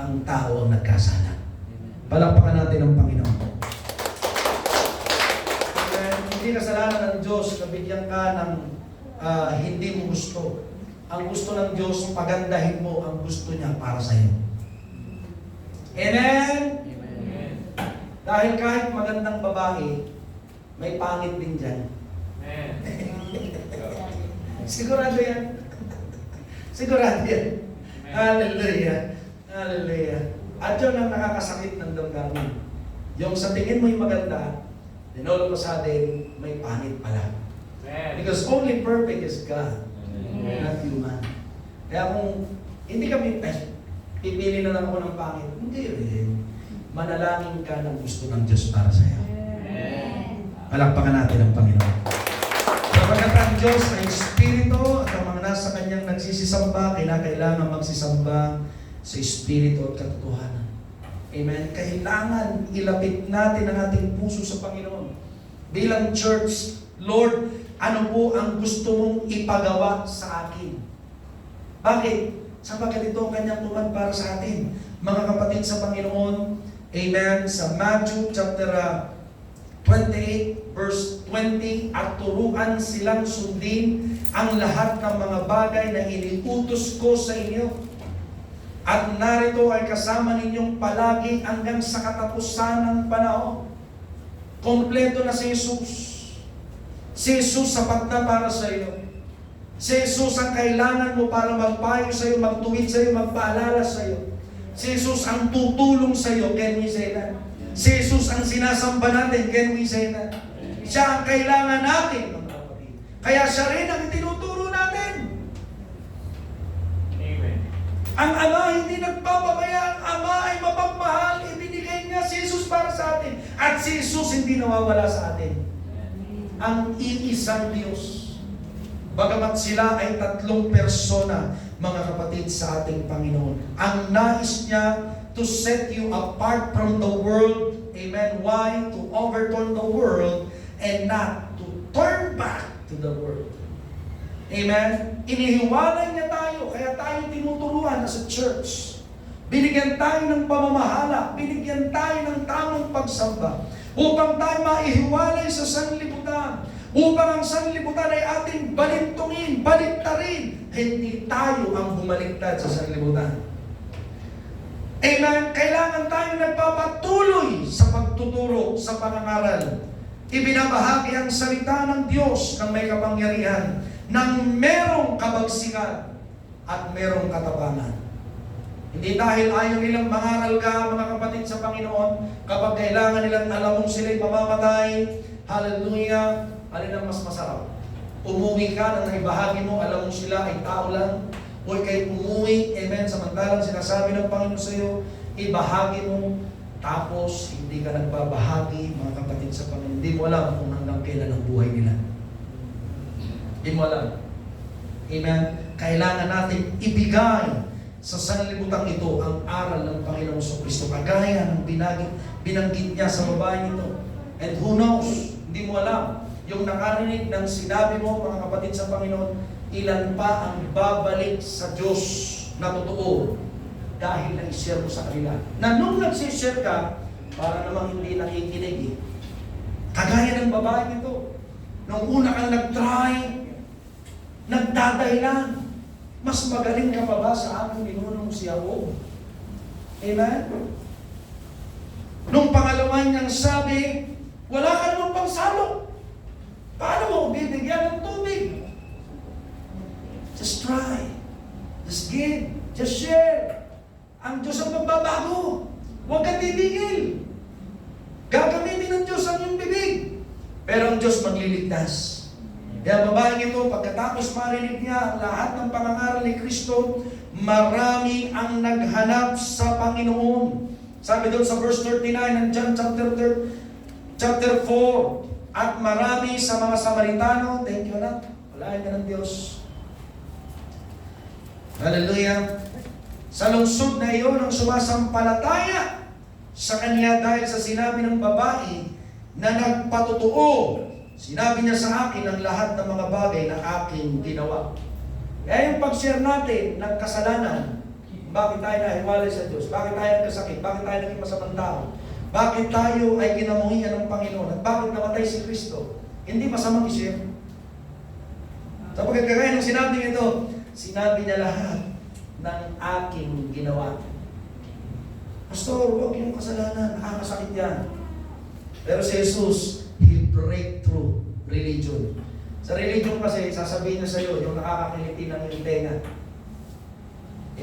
Ang tao ang nagkasala. Palakpakan natin ang Panginoon. Hindi kasalanan ng Diyos na bigyan ka ng hindi mo gusto. Ang gusto ng Diyos, pagandahin mo ang gusto niya para sa iyo. Amen? Amen. Dahil kahit magandang babae, may pangit din dyan. Amen. Sigurado yan. Sigurado yan. Hallelujah. Hallelujah. At yun ang nakakasakit ng damdamin. Yung sa tingin mo yung maganda, then all of a sudden, may pangit pala. Amen. Because only perfect is God, Amen. not human. Kaya kung hindi kami, pipili na lang ako ng pangit, hindi rin. Manalangin ka ng gusto ng Diyos para sa iyo. Amen. Palakpakan natin ang Panginoon. Sapagkat ang Diyos ay Espiritu at ang mga nasa Kanyang nagsisisamba, kailangan magsisamba sa Espiritu at katotohanan. Amen? Kailangan ilapit natin ang ating puso sa Panginoon. Bilang church, Lord, ano po ang gusto mong ipagawa sa akin? Bakit? Sapagkat ito ang Kanyang tuman para sa atin. Mga kapatid sa Panginoon, amen, sa Matthew chapter 28 verse 20, at turuan silang sundin ang lahat ng mga bagay na iniutos ko sa inyo. At narito ay kasama ninyong palagi hanggang sa katapusan ng panahon. Kompleto na si Jesus. Si Jesus sapat na para sa iyo. Si Jesus ang kailangan mo para magpayo sa iyo, magtuwid sa iyo, magpaalala sa iyo. Si Jesus ang tutulong sa iyo, can we say that? Si Jesus ang sinasamba natin, can we say that? Siya ang kailangan natin, mga kapatid. Kaya siya rin ang tinuturo natin. Amen. Ang Ama hindi nagpapabaya, ang Ama ay mapagmahal, ibinigay niya si Jesus para sa atin. At si Jesus hindi nawawala sa atin. Ang iisang Diyos. Bagamat sila ay tatlong persona, mga kapatid, sa ating Panginoon. Ang nais niya to set you apart from the world. Amen. Why? To overturn the world and not to turn back to the world. Amen. Inihiwalay niya tayo, kaya tayo tinuturuan as a church. Binigyan tayo ng pamamahala, binigyan tayo ng tamang pagsamba upang tayo maihiwalay sa sanlibutan. Upang ang sanlibutan ay ating balintungin, baliktarin. Hindi tayo ang bumaliktad sa sanlibutan. Amen. Kailangan tayo nagpapatuloy sa pagtuturo, sa pangangaral. Ibinabahagi ang salita ng Diyos ng may kapangyarihan, ng merong kabagsikan at merong katapangan. Hindi dahil ayaw nilang mangaral ka, mga kapatid, sa Panginoon, kapag kailangan nilang alam mong sila'y mamamatay, hallelujah, alin ang mas masarap? Umuwi ka nang naibahagi mo, alam mo sila ay tao lang, o kayo umuwi, amen, samantalang sinasabi ng Panginoon sa iyo, ibahagi mo, tapos hindi ka nagbabahagi, mga kapatid, sa Panginoon. Hindi mo alam kung hanggang kailan ang buhay nila. Hindi mo alam. Amen? Kailangan natin ibigay sa sanlibutang ito ang aral ng Panginoong Kristo, kagaya ng binanggit niya sa babae nito. And who knows, hindi mo alam, yung nakarinig ng sinabi mo, mga kapatid sa Panginoon, ilan pa ang babalik sa Diyos na totoo dahil na-share mo sa kanila. Na nung nag-share ka, para namang hindi nakikinig eh. Kagaya ng babae nito, nung una kang nag-try, nagdadahilan, mas magaling ka pa ba sa aking ninunong si Jacob? Amen? Nung pangalawa niyang sabi, wala ka namang pangsalok. Paano mo bibigyan ng tubig? Just try. Just give. Just share. Ang Diyos ang magbabago. Huwag kang titigil. Gagamitin ng Diyos ang iyong bibig. Pero ang Diyos magliligtas. Kaya babaeng ito, pagkatapos marinig niya ang lahat ng pangangaral ni Kristo, marami ang naghanap sa Panginoon. Sabi doon sa verse 39 ng John chapter 4, at marami sa mga Samaritano, thank you anak, walain ka ng Diyos. Hallelujah. Sa lungsod na iyon ang sumasampalataya sa kanya dahil sa sinabi ng babae na nagpatotoo. Sinabi niya sa akin ang lahat ng mga bagay na aking ginawa. Kaya yung pag-share natin ng kasalanan, bakit tayo nahiwalay sa Diyos? Bakit tayo nagkasakit? Bakit tayo naging masamang tao? Bakit tayo ay kinamuhian ng Panginoon? At bakit namatay si Kristo? Hindi masamang i-share. Sapagkat kagaya ng sinabi nito, sinabi niya lahat ng aking ginawa. Pastor, huwag yung kasalanan. Nakakasakit yan. Pero si Jesus, He'll break through religion. Sa religion kasi, sasabihin niya sa iyo, yung nakakakiliti ng iyong tenga.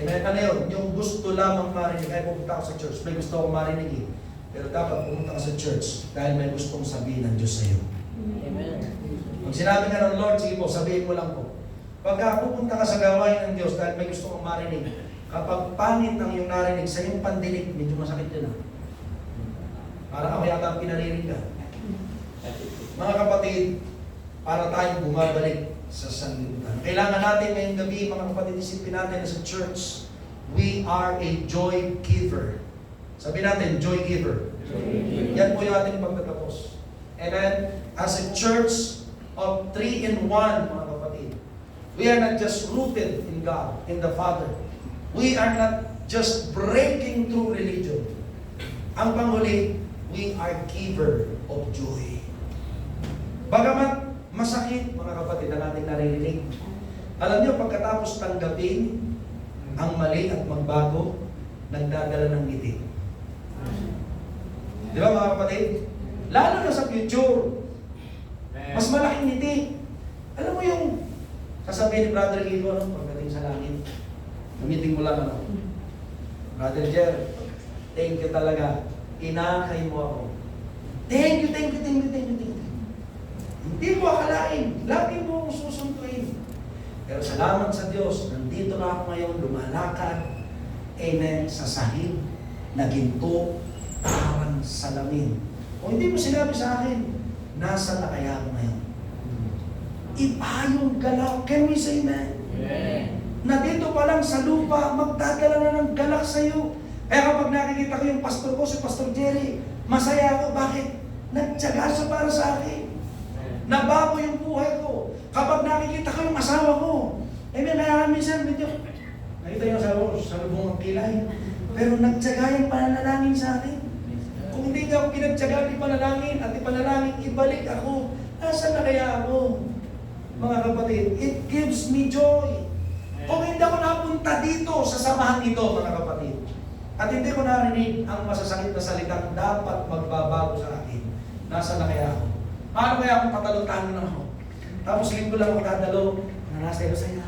Ano yun? Yung gusto lamang marinig. Ay, pupunta ako sa church. May gusto akong marinig eh. Pero dapat pumunta ka sa church dahil may gustong sabihin ng Diyos sa iyo. Amen. Pag sinabi ka ng Lord, sige po, sabihin mo lang po. Pagka pupunta ka sa gawain ng Diyos dahil may gusto kong marinig, kapag pangit ang iyong narinig sa iyong pandinig, medyo masakit yun ah. Para ako yata ang pinarinig ka. Mga kapatid, para tayong bumabalik sa sanlibutan. Kailangan natin ngayong gabi, mga kapatid, isipin natin sa church, we are a joy giver. Sabi natin, joy giver. Yan po yung ating pagtatapos. And then, as a church of 3-in-1, mga kapatid, we are not just rooted in God, in the Father. We are not just breaking through religion. Ang panghuli, we are giver of joy. Bagamat masakit, mga kapatid, ang ating naririnig. Alam niyo, pagkatapos tanggapin ang mali at magbago, nagdadala ng ngiti. Di ba, mga kapatid? Lalo na sa future. Mas malaking ngiti. Alam mo yung sasabihin ni Brother Guido, pagdating sa langit, gamitin mo lang, Brother Jer, thank you talaga. Inakay mo ako. Thank you. Hindi mo akalain. Lagi mo akong susuntuin. Pero salamat sa Diyos, nandito na ako ngayon, lumalakad. Amen. Sa sahig, na ginto, parang salamin. O hindi mo sinabi sa akin, nasa na kaya ako ngayon? Iba yung galak. Can we say amen? Amen. Na dito pa lang sa lupa, magdadala na ng galak sa iyo. Kaya kapag nakikita ko yung pastor ko, si Pastor Jerry, masaya ako. Bakit? Nagtyaga siya para sa akin. Nabago yung buhay ko. Kapag nakikita ko yung asawa ko, kaya minsan, medyo, nakita yung asawa ko, sa lubong ang kilay. Pero nagtyaga yung pananalangin sa akin. Kung hindi niya ako pinagtyaga yung panalangin at ipanalangin, ibalik ako. Nasaan na kaya ako? Mga kapatid, it gives me joy. Kung hindi ako napunta dito sa samahan ito, mga kapatid, at hindi ko narinig ang masasakit na salitang dapat magbabago sa akin, nasaan na kaya ako? Paano kaya akong tatalutahan na ako? Tapos linggo lang ako dadalo, nanasa ko sa iyo.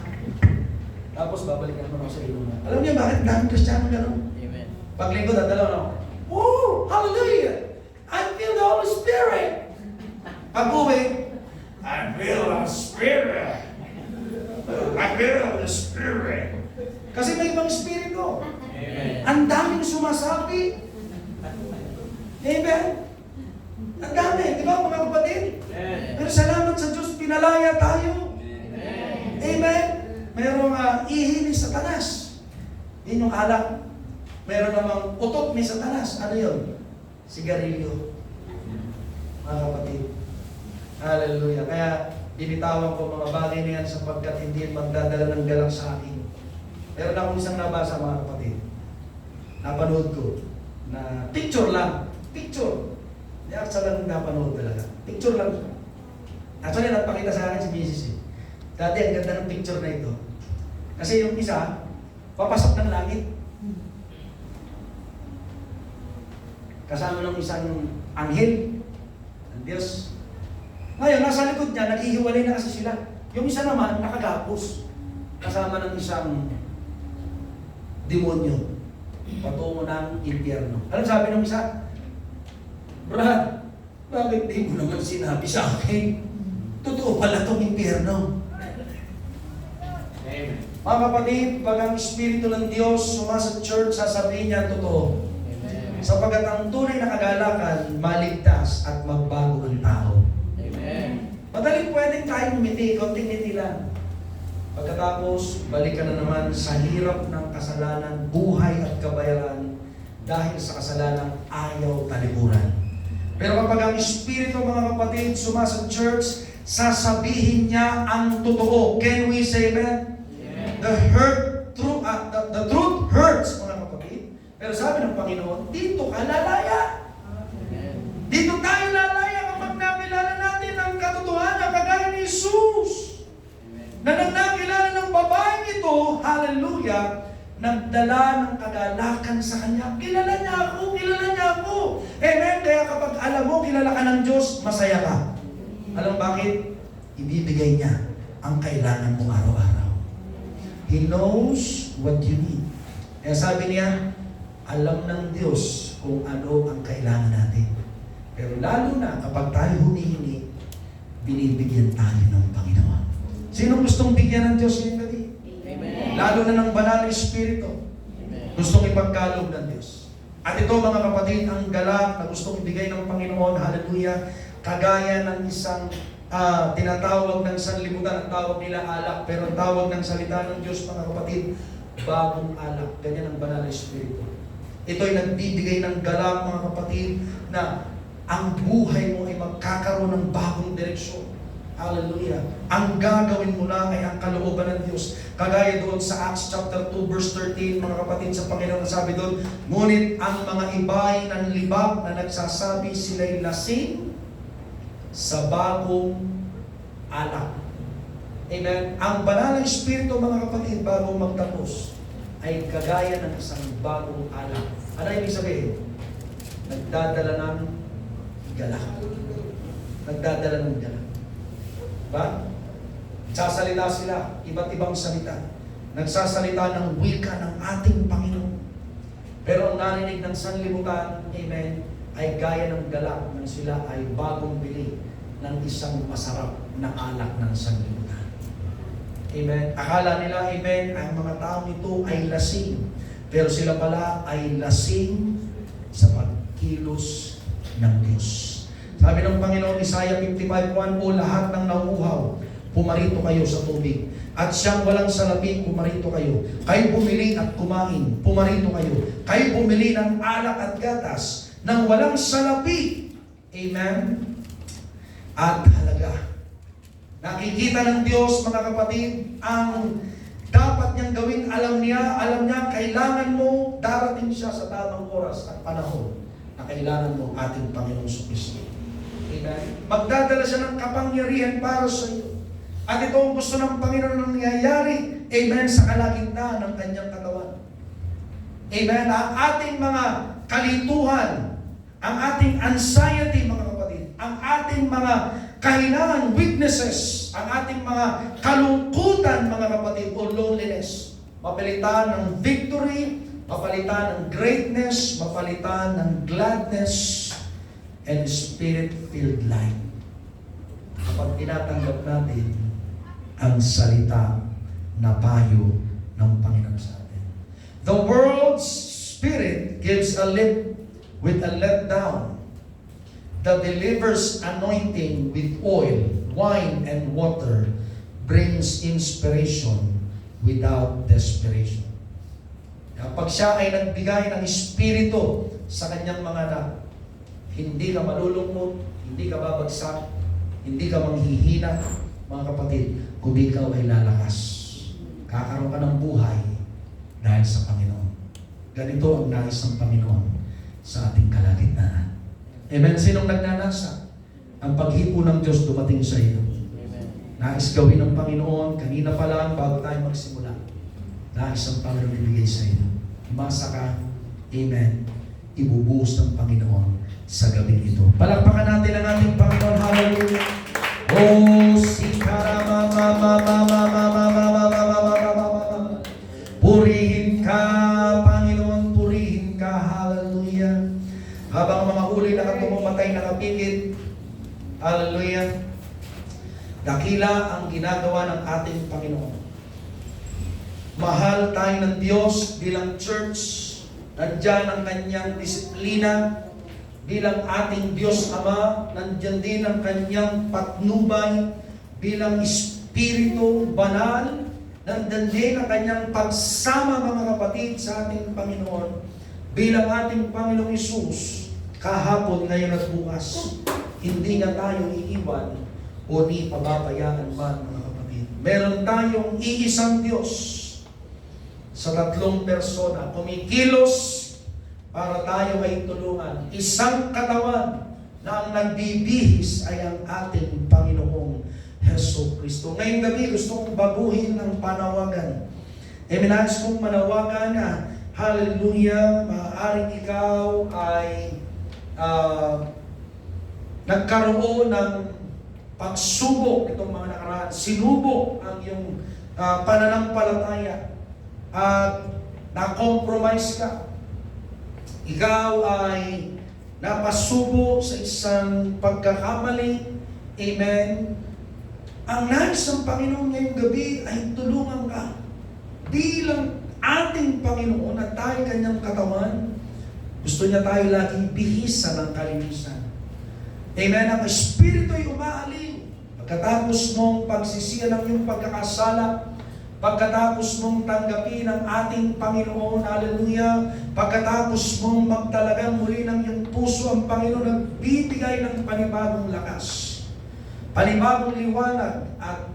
Tapos babalikan ko na ako sa iyo. Alam niyo bakit daming Kristiyano gano'n? Amen. Pag linggo dadalo na ako. Woo! Hallelujah! I feel the Holy Spirit! Pag uwi, I feel the Spirit! I feel the Spirit! Kasi may ibang Espiritu. Amen. Ang daming sumasabi. Amen? Ang dami, di ba mga kapatid? Amen. Pero salamat sa Diyos, pinalaya tayo. Amen. Amen? Merong ihi ni Satanas. Yun yung alak. Meron namang utot ni Satanas. Ano yun? Sigarilyo. Mga kapatid. Hallelujah. Kaya binitawan ko mga bagay na yan sapagkat hindi magdadala ng galak sa akin. Meron akong isang nabasa mga kapatid. Napanood ko na picture lang. Picture. Hindi ako lang napanood talaga. Picture lang. Actually, nagpakita sa akin si Mrs. Dati ang ganda ng picture na ito. Kasi yung isa, papasok ng langit. Kasama ng isang anghel ng Diyos. Ngayon, nasa likod niya, naghihiwalay na kasi sila. Yung isa naman, nakagapos. Kasama ng isang demonyo. Patungo ng impyerno. Anong sabi ng isa? Brad, bakit di mo naman sinabi sa akin? Totoo pala itong impyerno. Amen. Mga kapatid, pag ang Espiritu ng Diyos sumasa church, sasabihin niya totoo. Amen. Sapagkat ang tunay na kagalakan, maligtas at magbago ang tao. Amen. Madaling pwedeng tayo umiti, konting ngiti lang. Pagkatapos, balik ka na naman sa hirap ng kasalanan, buhay at kabayaran dahil sa kasalanang ayaw talikuran. Pero kapag ang Espiritu, mga kapatid, sumasa church, sasabihin niya ang totoo. Can we say that? Amen. The truth hurts, mga kapatid. Pero sabi ng Panginoon, dito ka lalaya. Amen. Dito tayo lalaya kapag nakilala natin ang katotohanan, kagaya ni Jesus. Na nang nakilala ng babaeng ito, hallelujah, nagdala ng kagalakan sa kanya. Kilala niya ako, kilala niya ako. Amen. Kaya kapag alam mo, kilala ka ng Diyos, masaya ka. Alam bakit? Ibibigay niya ang kailangan mo araw-araw. He knows what you need. Kaya sabi niya, alam ng Diyos kung ano ang kailangan natin. Pero lalo na kapag tayo humihingi, binibigyan tayo ng Panginoon. Sino gustong bigyan ng Diyos ngayong gabi? Amen. Lalo na ng banal na Espiritu. Amen. Gustong ipagkaloob ng Diyos. At ito mga kapatid, ang galak na gustong ibigay ng Panginoon, hallelujah, kagaya ng isang tinatawag ng sanlibutan, ang tawag nila alak, pero ang tawag ng salita ng Diyos, mga kapatid, bagong alak. Ganyan ang banal na Espiritu. Ito'y nagbibigay ng galak, mga kapatid, na ang buhay mo ay magkakaroon ng bagong direksyon. Hallelujah. Ang gagawin mo na ay ang kalooban ng Diyos. Kagaya doon sa Acts chapter 2 verse 13, mga kapatid, sa Panginoon sabi doon, ngunit ang mga iba ay nanlibag na nagsasabi sila'y lasing sa bagong alak. Amen. Ang banal na Espiritu, mga kapatid, bago magtapos, ay kagaya ng isang bagong alak. Ano ibig sabihin? Nagdadala ng galak. Nagdadala ng galak. Ba? Nagsasalita sila, iba't ibang salita. Nagsasalita ng wika ng ating Panginoon. Pero ang narinig ng sanlibutan, amen, ay gaya ng galak nang sila ay bagong bili ng isang masarap na alak ng sanlibutan. Amen. Akala nila, amen, ang mga taong ito ay lasing. Pero sila pala ay lasing sa pagkilos ng Diyos. Sabi ng Panginoon, Isaiah 55:1, o lahat ng nauuhaw, pumarito kayo sa tubig. At siyang walang salapi, pumarito kayo. Kayo bumili at kumain, pumarito kayo. Kayo bumili ng alak at gatas nang walang salapi. Amen? At halaga. Nakikita ng Diyos, mga kapatid, ang dapat niyang gawin. Alam niya, kailangan mo, darating siya sa tamang oras at panahon na kailangan mo ating Panginoong Kristo. Amen? Magdadala siya ng kapangyarihan para sa iyo. At ito ang gusto ng Panginoon na nangyayari, amen, sa kalagitnaan ng kanyang katawan. Amen. Ang ating mga kalituhan, ang ating anxiety, mga kapatid, ang ating mga kahinaan, weaknesses, ang ating mga kalungkutan, mga kapatid, o loneliness, mapalitan ng victory, mapalitan ng greatness, mapalitan ng gladness, and spirit-filled life. Kapag tinatanggap natin ang salita na payo ng Panginoon sa atin. The world's spirit gives a lip with a letdown. The believer's anointing with oil, wine, and water brings inspiration without desperation. Kapag siya ay nagbigay ng espiritu sa kanyang mga anak, hindi ka malulungkot, hindi ka babagsak, hindi ka manghihina, mga kapatid, kundi ikaw ay lalakas. Kakaroon ka ng buhay dahil sa Panginoon. Ganito ang nais ng Panginoon sa ating kalagitnaan. Amen? Sinong nagnanasa? Ang paghipo ng Diyos dumating sa iyo. Amen. Nais gawin ng Panginoon, kanina pa lang bago tayo magsimula. Nais ang Panginoon ibigay sa iyo. Umasa ka, amen, ibubuhos ng Panginoon sa gabing ito. Palakpakan natin ang ating Panginoon. Hallelujah. Oh, sikara purihin ka, Panginoon, purihin ka. Hallelujah. Habang mga uli nakatumatay, nakapikit, hallelujah, dakila ang ginagawa ng ating Panginoon. Mahal tayo ng Diyos bilang church. Nandiyan ang kanyang disiplina. Bilang ating Diyos Ama, nandiyan din ang kanyang patnubay. Bilang Espiritu Banal, nandiyan din ang kanyang pagsama, mga kapatid, sa ating Panginoon. Bilang ating Panginoong Isus, kahapon, ngayon at bukas, hindi na tayo iiwan o ni pababayaan man, mga kapatid. Meron tayong iisang Diyos sa tatlong persona, kumikilos para tayo ay tulungan. Isang katawan na ang nagbibihis ay ang ating Panginoong Hesus Kristo. Ngayong gabi, gusto kong baguhin ang panawagan. Nais kong manawagan na, hallelujah, maaaring ikaw ay nagkaroon ng pagsubok itong mga nakaraan. Sinubok ang iyong pananampalataya at na-compromise ka. Ikaw ay napasubo sa isang pagkakamali. Amen. Ang nais ng Panginoon ngayong gabi ay tulungan ka. Bilang ating Panginoon at tayo kanyang katawan, gusto niya tayo laging bihisan ng kalinisan. Amen. Ang Espiritu ay umaalin. Pagkatapos mong pagsisiyan ng iyong pagkakasala, pagkatapos mong tanggapin ang ating Panginoon, hallelujah, pagkatapos mong magtalagang muli ng iyong puso, ang Panginoon nagbibigay ng panibagong lakas, panibagong liwanag at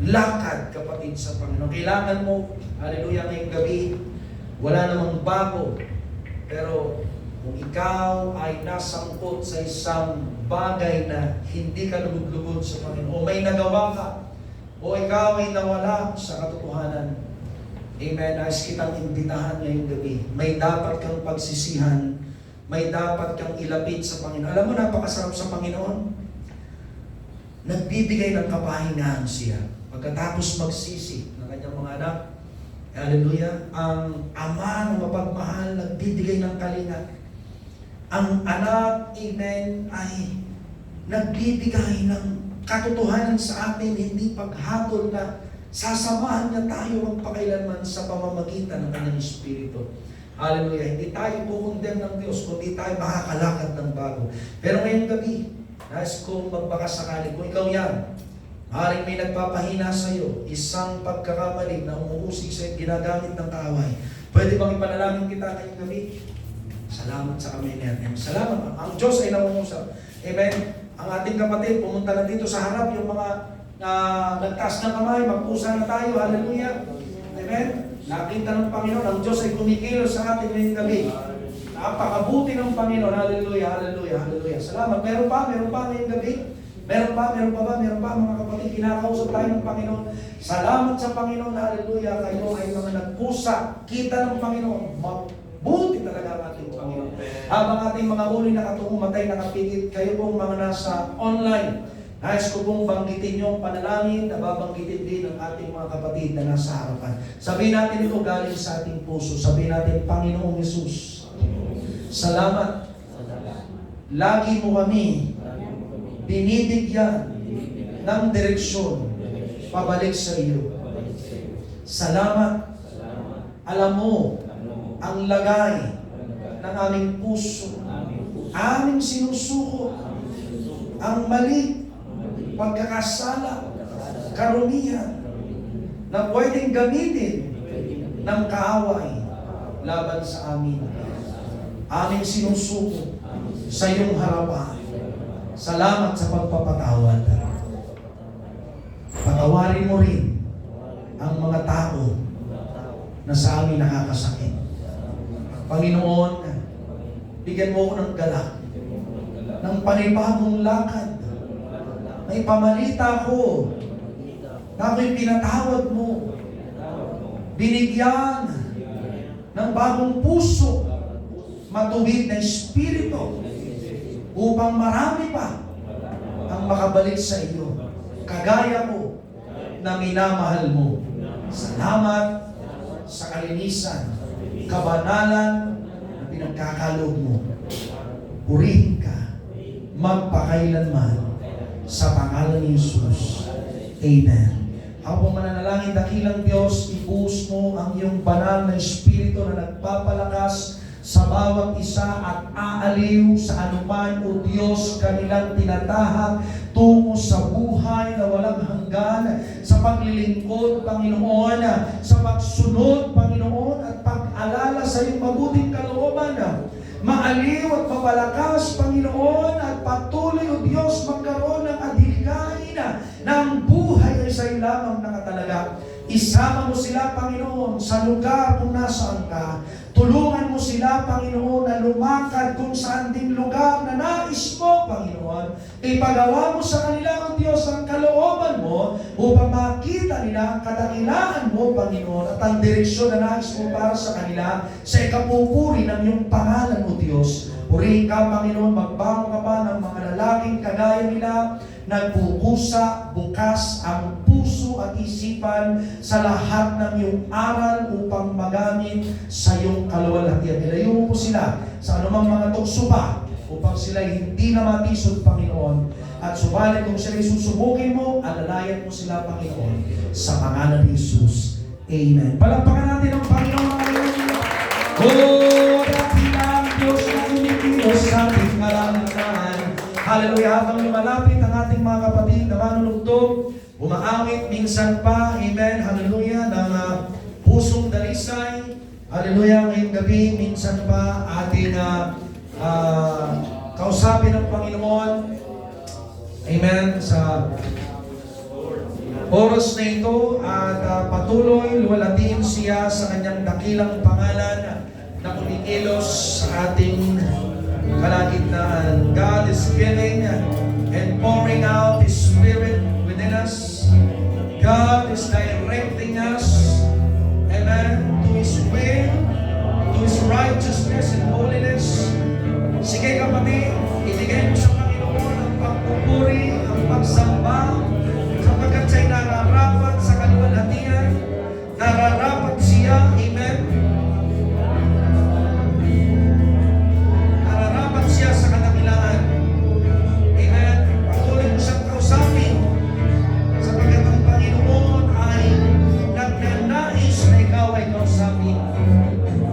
lakad, kapatid, sa Panginoon. Kailangan mo, hallelujah, ngayong gabi, wala namang bago, pero kung ikaw ay nasangkot sa isang bagay na hindi ka lugod-lugod sa Panginoon, o may nagawa ka, o ikaw ay nawala sa katotohanan, amen, nais kitang imbitahan ngayong gabi. May dapat kang pagsisihan, may dapat kang ilapit sa Panginoon. Alam mo, napakasarap sa Panginoon. Nagbibigay ng kapahingahan siya. Pagkatapos magsisi ng kanyang mga anak, hallelujah, ang Ama ng mapagmahal, nagbibigay ng kalinga. Ang anak, amen, ay nagbibigay ng katotohanan sa atin, hindi paghatol na sasamahan niya tayo magpakailanman sa pamamagitan ng kanyang Espiritu. Hallelujah. Hindi tayo kukondem ng Diyos, kundi tayo makakalakad ng bago. Pero ngayong gabi, nais kong magbakasakali, kung ikaw yan, Maaaring may nagpapahina sa iyo, isang pagkakamali na umuusig sa iyo, ginagamit ng kaaway. Pwede bang ipanalangin kita ngayong gabi? Salamat sa kamay natin. Salamat. Ang Diyos ay nangungusap. Amen. Ang ating kapatid, pumunta na dito sa harap, yung mga nagtaas ng kamay, magpusa na tayo. Hallelujah. Amen. Nakita ng Panginoon, ang Diyos ay kumikilos sa atin ngayong gabi. Napakabuti ng Panginoon. Hallelujah, hallelujah, hallelujah. Salamat. Meron pa ngayong gabi. Meron pa mga kapatid, kinakausap tayo ng Panginoon. Salamat sa Panginoon, hallelujah, kayo ay mga nagpusa, kita ng Panginoon. Mabuti talaga ang ating Panginoon. Habang ating mga uli nakatumatay, nakapigit, kayo pong mga nasa online, nais ko pong banggitin yung panalangin na babanggitin din ng ating mga kapatid na nasa harapan. Sabihin natin ito galing sa ating puso. Sabihin natin, Panginoong Hesus, salamat. Lagi mo kami binibigyan ng direksyon pabalik sa iyo. Salamat. Alam mo ang lagay ng aming puso. Aming sinusuko ang mali, pagkakasala, karumihan na pwedeng gamitin ng kaaway laban sa amin. Aming sinusuko sa iyong harapan. Salamat sa pagpapatawad. Patawarin mo rin ang mga tao na sa amin nakakasakit. Panginoon, bigyan mo ko ng galak, ng panibagong lakad, na ipamalita ko na ako'y pinatawad mo. Binigyan ng bagong puso, matuwid na espiritu, upang marami pa ang makabalik sa iyo. Kagaya mo na minamahal mo. Salamat sa kalinisan, kabanalan na pinagkakaloob mo. Purihin ka magpakailanman sa pangalan ni Jesus. Amen. Habang mananalangin, dakilang Diyos, ibuhos mo ang iyong banal na espiritu na nagpapalakas sa bawat isa at aaliw sa anuman, O Diyos, kanilang tinatahak tungo sa buhay na walang hanggan, sa paglilingkod, Panginoon, sa pagsunod, Panginoon, at pag-alala sa iyong mabuting kalooban. Maaliw at mapalakas, Panginoon, at patuloy, O Diyos, magkaroon ng adhikain na ang buhay ay sa iyo lamang nakatalaga. Isama mo sila, Panginoon, sa lugar kung nasaan ka. Tulungan mo sila, Panginoon, na lumakad kung saan din lugar na nais mo, Panginoon. Ipagawa mo sa kanila, O Diyos, ang kalooban mo upang makita nila ang kadakilaan mo, Panginoon, at ang direksyon na nais mo para sa kanila sa ikapupuri ng iyong pangalan, O Diyos. Purihin ka, Panginoon, magbango ka pa ng mga lalaking kagaya nila, nagpupusa, bukas ang puso at isipan sa lahat ng iyong aral upang magamit sa iyong kaluwalhatian. Ilayo mo po sila sa anumang mga tukso pa upang sila hindi na matisod, Panginoon. At subalit kung sila susubukin mo, alalayan mo sila, Panginoon, sa pangalan ni Jesus. Amen. Palakpakan natin ang Panginoon ngayon. Oh, dakilang Diyos na umikilos sa ating kalangitan. Hallelujah. Habang lumalapit ang ating mga kapatid na manunugtog, umaawit minsan pa, amen, hallelujah, ng pusong dalisay. Hallelujah, ngayong gabi, minsan pa ating kausapin ng Panginoon. Amen, sa oras na ito at patuloy luwalatin siya sa kanyang dakilang pangalan na kumikilos sa ating kalagitnaan. God is giving and pouring out His Spirit within us. God is directing us, amen, to His will, to His righteousness and holiness. Sige kapatid, ibigay mo sa Panginoon ang pagpupuri, ang pagsamba, sapagkat siya'y nararapat sa kaluwalhatian, nararapat siya, amen. Siya sa kadakilaan. Amen. Patuloy mo siyang kausapin sapagkat ang Panginoon ay nagnanais na ikaw ay kausapin.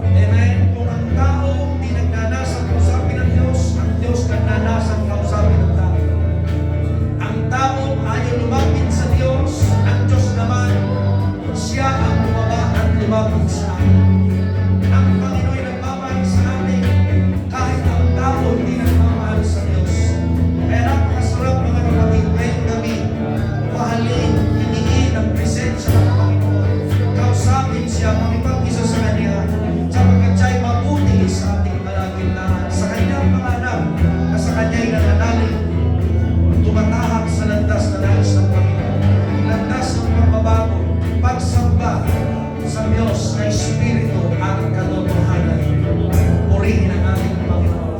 Amen. Kung ang tao di nagnanasang kausapin ng Diyos, ang Diyos nagnanasang kausapin ng tao. Ang tao ayaw lumapit sa nagmamahal sa atin. Ang Panginoon ay nagmamahal sa atin kahit ang tao hindi nagmamahal sa Diyos. Kaya napakasarap mga kapatid, ngayong gabi, mahalin, hinihin ang presensya ng Panginoon. Kausapin siya, makipag-isa sa Kanya, sapagkat siya'y mabuti sa ating kalagitnaan. Sa Kanyang mga anak, na sa Kanya'y nananalig, tumatahak sa landas na nais ng Panginoon. Landas ng pagbabago, pagsamba sa Diyos na Espiritu at katotohanan. Purihin ang ating Panginoon.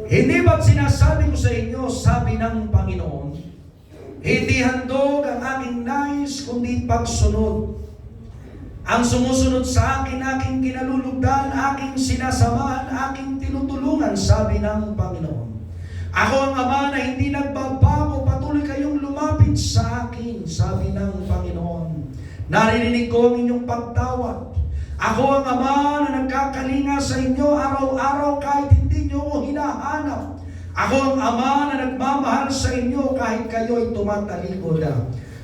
Hindi ba't sinasabi ko sa inyo, sabi ng Panginoon, hindi handog ang aking nais kundi pagsunod. Ang sumusunod sa akin, aking kinalulugdan, aking sinasamahan, aking tinutulungan, sabi ng Panginoon. Ako ang Ama na hindi nagbabago, patuloy kayong lumapit sa akin, sabi ng Panginoon. Naririnig ko ang inyong pagtawad. Ako ang Ama na nagkakalinga sa inyo araw-araw kahit hindi nyo ako hinahanap. Ako ang Ama na nagmamahal sa inyo kahit kayo'y tumatalikod.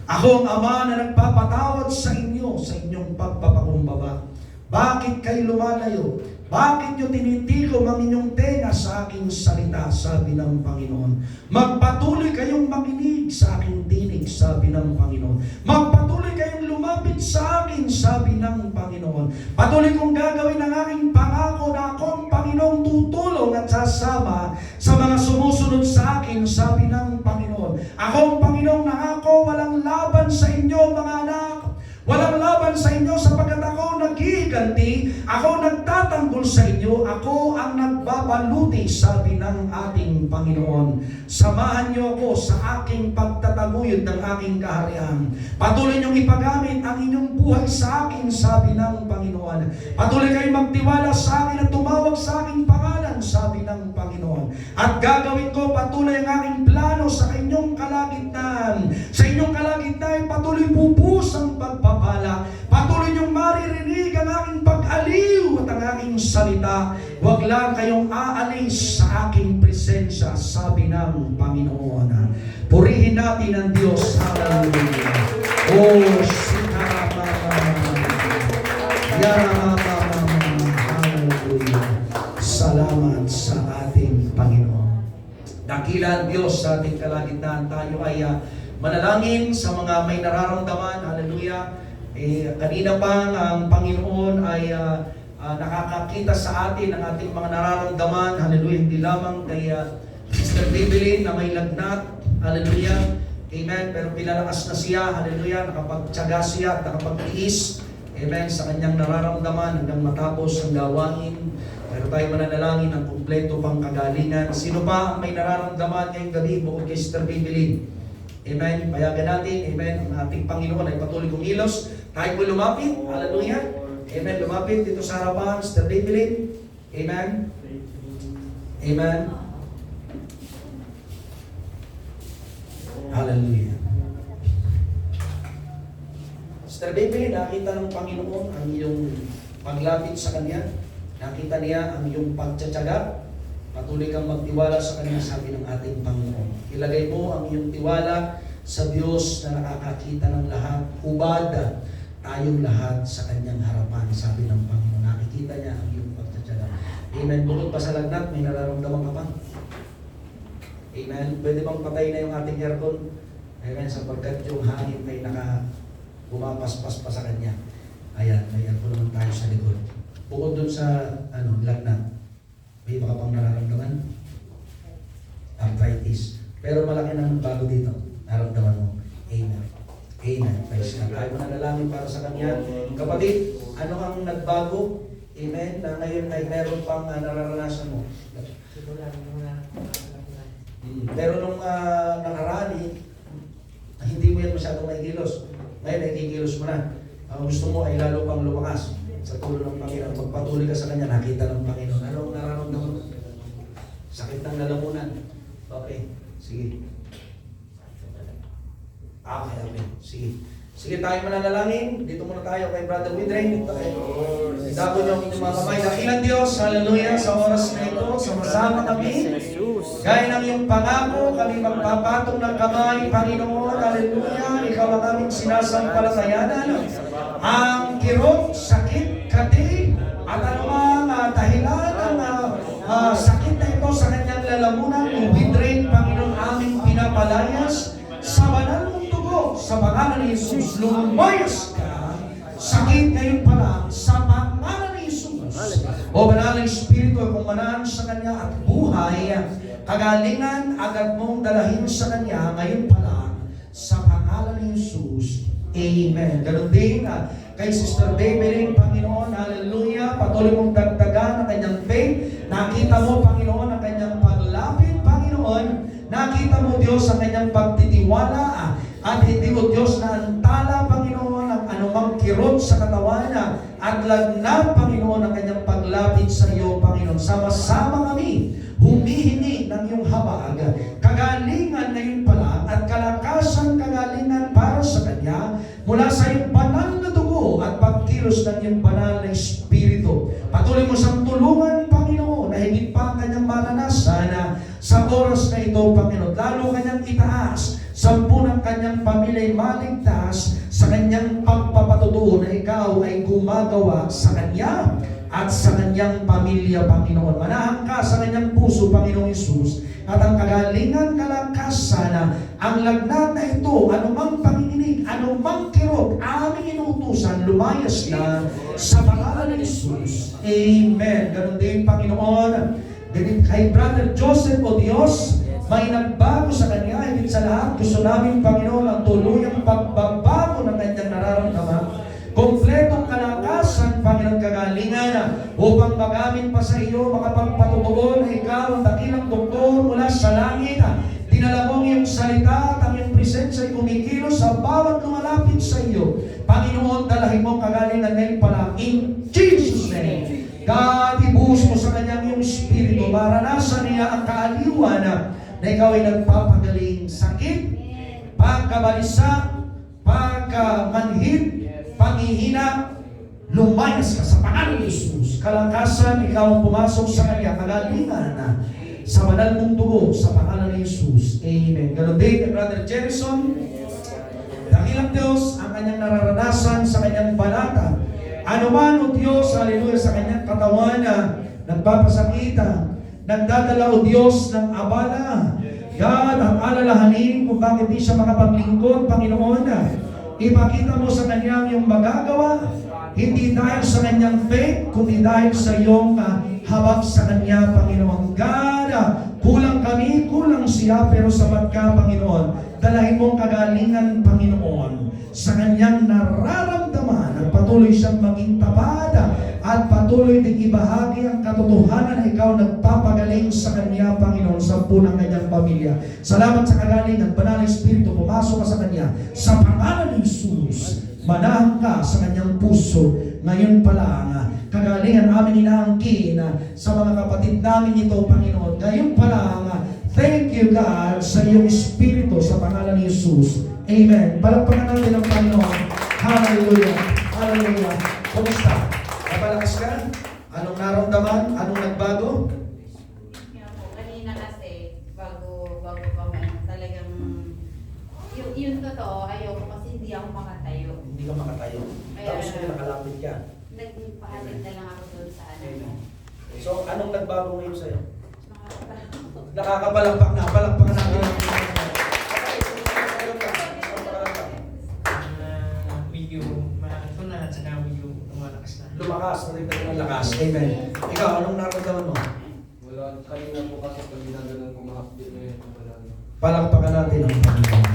Ako ang Ama na nagpapatawad sa inyo sa inyong pagpapakumbaba. Bakit kayo lumalayo? Bakit nyo tinitikom ang inyong tenga sa aking salita, sabi ng Panginoon. Magpatuloy kayong makinig sa aking tinig, sabi ng Panginoon. Magpatuloy kayong lumapit sa akin, sabi ng Panginoon. Patuloy kong gagawin ang aking pangako na akong Panginoong tutulong at sasama sa mga sumusunod sa akin, sabi ng Panginoon. Akong Panginoong nangako, walang laban sa inyo mga anak. Walang laban sa inyo sapagkat ako naghihiganti, ako nagtatanggol sa inyo, ako ang nagbabaluti, sabi ng ating Panginoon. Samahan niyo ako sa aking pagtataguyod ng aking kaharian. Patuloy niyong ipagamit ang inyong buhay sa akin, sabi ng Panginoon. Patuloy kayong magtiwala sa akin at tumawag sa aking pangalan, sabi ng Panginoon. At gagawin ko patuloy ang aking plano sa inyong kalagitnaan. Sa inyong kalagitnaan patuloy bubuhos ang pagpapala. Patuloy niyong maririnig ang aking pag-aliw at ang aking salita. Huwag lang kayong aalis sa aking presensya, sabi ng Panginoon. Purihin natin ang Diyos. Hallelujah. Oh, hallelujah. Salamat sa ating Panginoon. Dakila ang Diyos sa ating kalagitnaan. Tayo ay manalangin sa mga may nararamdaman. Hallelujah. Kanina pa ang Panginoon ay nakakakita sa atin ng ating mga nararamdaman. Hallelujah. Hindi lamang kay Sister Bibelin na may lagnat. Hallelujah. Amen. Pero pinalakas na siya. Hallelujah. Nakapagtyaga siya at nakapagtiis. Amen. Sa kanyang nararamdaman hanggang matapos ang gawain. Pero tayo mananalangin ang kumpleto pang kagalingan. Sino pa ang may nararamdaman ngayong gabi bukod kay Sister Bibelin? Amen. Payagan natin. Amen. Ang ating Panginoon ay patuloy kumilos. Tayo po lumapit. Hallelujah. Amen. Lumapit dito sa harapan. Sister Bibelin. Amen. Amen. Hallelujah. Sister Bibelin, nakita ng Panginoon ang iyong paglapit sa Kanya. Nakita niya ang iyong pagtsatsaga. Patuloy kang magtiwala sa Kanya, sabi ng ating Panginoon. Ilagay mo ang iyong tiwala sa Diyos na nakakakita ng lahat. Hubad tayong lahat sa Kanyang harapan, sabi ng Panginoon. Nakikita niya ang iyong pagtsatsaga. Amen. Bukod pa sa lagnat, may nararamdaman ka pa. Amen. Pwede bang patay na yung ating aircon? Amen. Sapagkat yung hangin ay bumapaspas pa sa Kanya. Ayan, may aircon naman tayo sa likod. Bukod dun sa lagnat, may baka pang nararamdaman? Arthritis. Pero malaki nang bago dito. Nararamdaman mo. Amen. Amen. Praise God. Tayo manalangin para sa Kanya. Kapatid, ano ang nagbago? Amen. Na ngayon ay meron pang nararanasan mo. Pero nung nakaraan, hindi mo yan masyadong naikilos. Ngayon, naikikilos mo na. Ang gusto mo ay lalo pang lumakas. Sa tulong ng Panginoon. Pagpatuloy ka sa Kanya, nakita ng Panginoon. Ano ang nararamdaman mo? Sakit ng lalamunan. Okay. Sige. Okay. Sige. Sige, tayo mananalangin. Dito muna tayo kay Brother Widray. Dapo niyo ang inyong mga kamay. Dakilang Diyos, hallelujah, sa oras na ito, sama kami. Gaya ng iyong pangako, kami magpapatong ng kamay, Panginoon, hallelujah. Ikaw ang aming sinasampalatayanan. Ang kirot, sakit, kati, at anumang dahilan ng sakit na ito sa kanyang lalamunan, Widray, Panginoon, aming pinapalayas sa banal mong dugo, sa pangalan ni Jesus, lumayas ka, sakit ngayon pa lang, sa pangalan ni Jesus. O banal na Espiritu, kumanan sa Kanya at buhay, kagalingan, agad mong dalahin sa Kanya, ngayon pa lang, sa pangalan ni Jesus. Amen. Ganun din kay Sister Bibelin, Panginoon, hallelujah, patuloy mong dagdagan ang kanyang faith. Nakita mo, Panginoon, ang kanyang paglapit, Panginoon. Nakita mo, Diyos, ang kanyang pagtitiwala at hindi mo, Diyos, na antala, Panginoon, ang anumang kirot sa katawan at lagnat, Panginoon, ang kanyang paglapit sa iyo, Panginoon. Sama-sama kami humihingi ng iyong habag, kagalingan ngayon pala at kalakasan kagalingan para sa Kanya mula sa iyong banal na dugo at pagkilos ng iyong banal na Espiritu. Patuloy mo siyang tulungan, Panginoon, na higit pa ang kanyang maranasan sa oras na ito, Panginoon. Lalo kanyang itaas, 10 ng kanyang pamilya ay maligtas sa kanyang pagpapatutuo na ikaw ay gumagawa sa Kanya at sa Kanyang pamilya, Panginoon. Manahan ka sa Kanyang puso, Panginoong Hesus, at ang kagalingan, kalakasan, ang lagnat na ito, anumang panginginig, anumang kirot, aming inuutusan, lumayas na sa pangalan ni Hesus. Amen. Ganon din, Panginoon, din kay Brother Joseph, O Diyos, may nagbago sa kanya, higit sa lahat. Gusto namin, Panginoon, ang tuluyang pagbabago ng kanyang nararamdaman. Kompletong kalakasan, Panginoon, kagalingan, upang magamit pa sa iyo, makapagpatutuon na ikaw ang dakilang doktor mula sa langit. Dinala mo ang iyong salita at ang iyong presensya ay kumikilos sa bawat lumalapit sa iyo. Panginoon, dalahin mo kagalingan ngayon pala. In Jesus' name. God, ibuhos mo sa kanyang iyong espiritu. Maranasan niya ang kaaliwan na ikaw ay nagpapagaling sakit, pagkabalisa, pagkamanhid, panghihina, lumayas ka sa pangalan ni Jesus. Kalakasan, ikaw ang pumasok sa kanya, kagalingan sa banal mong dugo, sa pangalan ni Jesus. Amen. Ganon din, Brother Jerison, dakilang Diyos ang kanyang nararanasan sa kanyang balata. Ano man, O Diyos, hallelujah, sa kanyang katawan na nagpapasakita, nagdadala, O Diyos, ng abala. God, ang alalahanin kung bakit di siya makapaglingkod, Panginoon. Ipakita mo sa kanyang yung magagawa, hindi dahil sa kanyang faith, kundi dahil sa iyong habag sa kanya, Panginoon. God, kulang kami, kulang siya, pero sapat ka, Panginoon. Dalahin mong kagalingan, Panginoon, sa kanyang nararamdaman at patuloy siyang maging tapat at patuloy din ibahagi ang katotohanan na ikaw nagpapagaling sa kanya, Panginoon, sa punang kanyang pamilya. Salamat sa kagalingan, Banal na Espiritu, pumasok ka sa kanya sa pangalan ni Jesus. Manahan ka sa kanyang puso ngayon pa lang. Kagalingan aming inaangkin sa mga kapatid namin ito, Panginoon. Ngayon pa lang, thank you, God, sa iyong Espiritu sa pangalan ni Jesus. Amen. Palakpakan natin ang Panginoon. Hallelujah. Hallelujah. Kumusta? Napalakas ka? Anong naramdaman? Anong nagbago? Kanina kasi, bago pa talagang, yung totoo, ayoko kasi hindi ako makatayo. Hindi ka makatayo. Tapos ngayon nakalapit ka. Nagpahatid na lang ako doon sa ano. So, anong nagbago ngayon sa'yo? Nakakapalakpak. Nakakapalakpak na. Palakpakan natin ang lumakas, nalagdagan ng lakas. Amen. Ikaw, anong nararamdaman mo? Wala, kanina po kasi pag ginaganon ko mahapdi na yun. Wala na. Palakpakan natin ang Panginoon.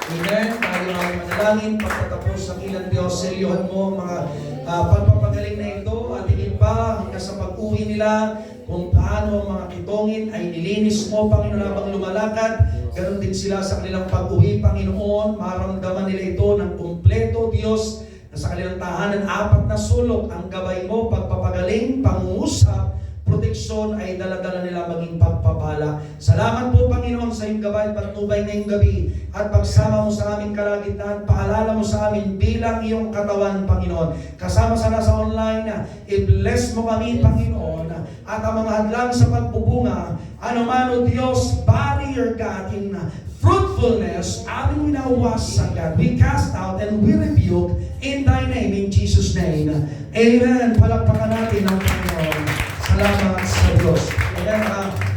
Amen. Tayo ay manalangin pagtatapos ng ilang Diyos. Seryohan mo mga pagpapagaling na ito at higit pa hanggang sa pag-uwi nila kung paano ang mga kitongin ay nilinis mo, Panginoon, habang lumalakad. Ganon din sila sa kanilang pag-uwi, Panginoon. Maramdaman nila ito ng kumpleto, Diyos, na sa kanilang tahanan, 4 na sulok ang gabay mo, pagpapagaling, pangungusap, proteksyon ay daladala nila maging pagpapala. Salamat po, Panginoon, sa iyong gabay at patnubay ngayong gabi at pagsama mo sa aming kalagitnaan, paalala mo sa amin bilang iyong katawan, Panginoon. Kasama sa nasa online, i-bless mo kami, Panginoon, at ang mga hadlang sa pagbubunga, anuman, O Diyos, barrier God in fruitfulness, aming winawasan, God. We cast out and we rebuke in Thy name, in Jesus' name. Amen. Palakpakan natin ang Panginoon. Salamat sa Diyos. Amen.